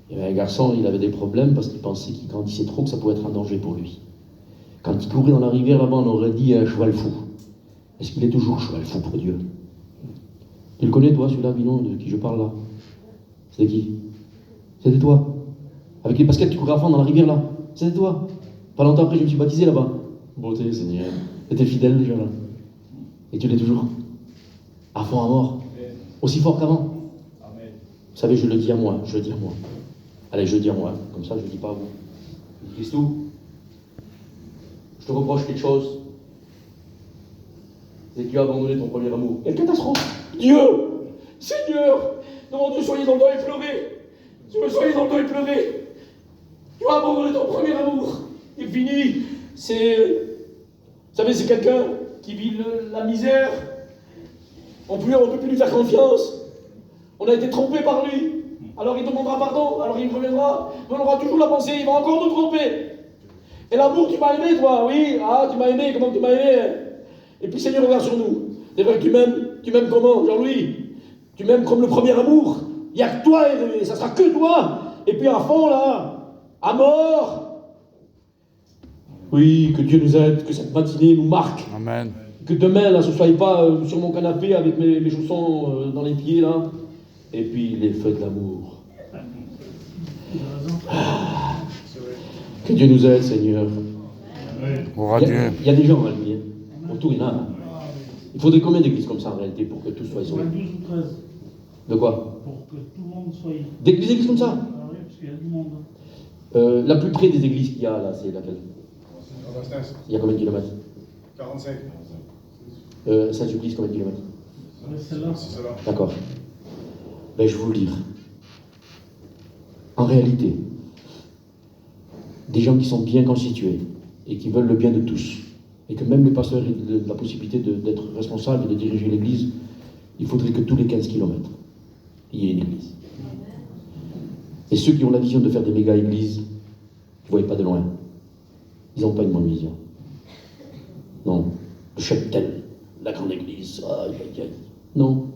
Il y avait un garçon, il avait des problèmes parce qu'il pensait qu'il grandissait trop, que ça pouvait être un danger pour lui. Quand il courait dans la rivière là-bas, on aurait dit un cheval fou. Est-ce qu'il est toujours cheval fou pour Dieu? Tu le connais, toi, celui-là, Binon, de qui je parle là? C'était qui? C'était toi. Avec les baskets, tu courais à fond dans la rivière là. C'était toi. Pas longtemps après, je me suis baptisé là-bas. Beauté, Seigneur. T'étais fidèle déjà là. Et tu l'es toujours. À fond, à mort. Aussi fort qu'avant. Vous savez, je le dis à moi. Allez, je le dis à moi. Comme ça, je ne le dis pas à vous. Christou, je te reproche quelque chose. C'est que tu as abandonné ton premier amour. Quelle catastrophe! Dieu! Seigneur! Non, Dieu, soyez dans le dos et pleurez! Dieu, soyez dans le dos et pleurez! Tu as abandonné ton premier amour! C'est fini! Vous savez, c'est quelqu'un qui vit la misère. On ne peut plus lui faire confiance. On a été trompé par lui. Alors il demandera pardon, alors il reviendra. Mais on aura toujours la pensée, il va encore nous tromper. Et l'amour, tu m'as aimé, toi, oui. Ah, tu m'as aimé, comment tu m'as aimé, hein? Et puis Seigneur, regarde sur nous. C'est vrai que tu m'aimes comment, Jean-Louis? Tu m'aimes comme le premier amour. Il n'y a que toi, et ça sera que toi. Et puis à fond, là, à mort. Oui, que Dieu nous aide, que cette matinée nous marque. Amen. Que demain, là, ce ne soit pas sur mon canapé avec mes chaussons dans les pieds, là. Et puis les feux de l'amour. Ah. Que Dieu nous aide, Seigneur. Il y a des gens, hein, lui, hein. Autour, il y en a. Hein. Il faudrait combien d'églises comme ça, en réalité, pour que tout soit isolé? 12 ou 13. De quoi? Pour que tout le monde soit... Des églises comme ça? Ah oui, parce qu'il y a du monde. La plus près des églises qu'il y a, là, c'est laquelle? Il y a combien de kilomètres? 45. Saint-Sulpice, combien de kilomètres? Celle-là. C'est celle-là. D'accord. Ben, je vais vous le dire. En réalité, des gens qui sont bien constitués et qui veulent le bien de tous, et que même les pasteurs aient la possibilité d'être responsables et de diriger l'église, il faudrait que tous les 15 kilomètres, il y ait une église. Et ceux qui ont la vision de faire des méga-églises, ils ne voient pas de loin. Ils n'ont pas une bonne vision. Non. Le cheptel, la grande église, aïe, aïe, aïe. Non.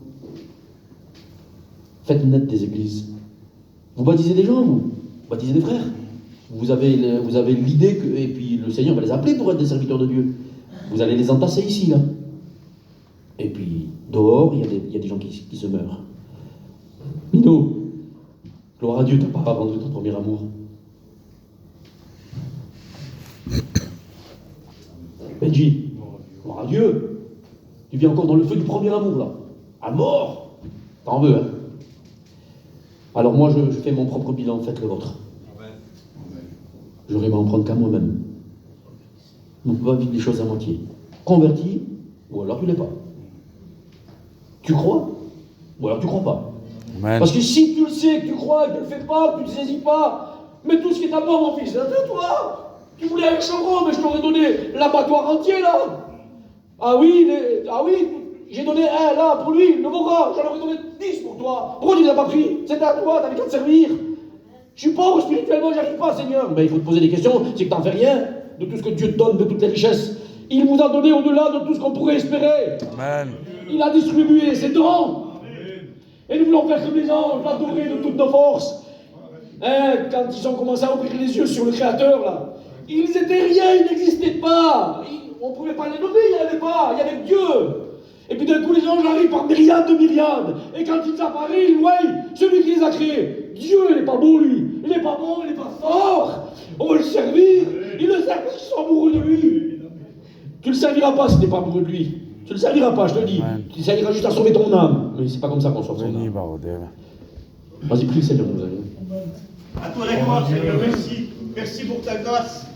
Faites naître des églises. Vous baptisez des gens, vous baptisez des frères. Vous avez l'idée que, et puis le Seigneur va les appeler pour être des serviteurs de Dieu. Vous allez les entasser ici, là. Et puis, dehors, il y a des gens qui se meurent. Mino, gloire à Dieu, tu n'as pas abandonné ton premier amour. Benji, gloire à Dieu, tu vis encore dans le feu du premier amour, là. À mort. T'en veux, hein? Alors moi, je fais mon propre bilan, faites le vôtre. J'aurais à en prendre qu'à moi-même. On ne peut pas vivre les choses à moitié. Converti, ou alors tu ne l'es pas. Tu crois, ou alors tu ne crois pas. Amen. Parce que si tu le sais, que tu crois, que tu ne le fais pas, que tu ne saisis pas, mais tout ce qui est à moi, mon fils, c'est à toi. Tu voulais un chevron, mais je t'aurais donné l'abattoir entier, là. Ah oui, j'ai donné un, là, pour lui, le Bora, j'en aurais donné 10 pour toi. Pourquoi tu ne l'as pas pris? C'était à toi, t'avais qu'à te servir. Je suis pauvre spirituellement, j'y arrive pas, Seigneur. Ben, il faut te poser des questions, c'est que t'en fais rien de tout ce que Dieu te donne, de toutes les richesses. Il vous a donné au-delà de tout ce qu'on pourrait espérer. Amen. Il a distribué ses dons. Et nous voulons faire comme les anges, l'adorer de toutes nos forces. Hein, quand ils ont commencé à ouvrir les yeux sur le Créateur, là, ils étaient rien, ils n'existaient pas. On ne pouvait pas les nommer, il n'y en avait pas, il y avait Dieu. Et puis d'un coup, les anges arrivent par myriades de myriades. Et quand ils apparaissent, ils voient celui qui les a créés. Dieu, il n'est pas bon, lui. Il n'est pas bon, il n'est pas fort. On va le servir. Il le sert parce qu'ils sont amoureux de lui. Tu ne le serviras pas si tu n'es pas amoureux de lui. Tu ne le serviras pas, je te le dis. Amen. Tu serviras juste à sauver ton âme. Mais c'est pas comme ça qu'on sauve son Béni, âme. Barodel. Vas-y, prie le Seigneur, nous allons. À toi la gloire, Seigneur, merci. Merci pour ta grâce.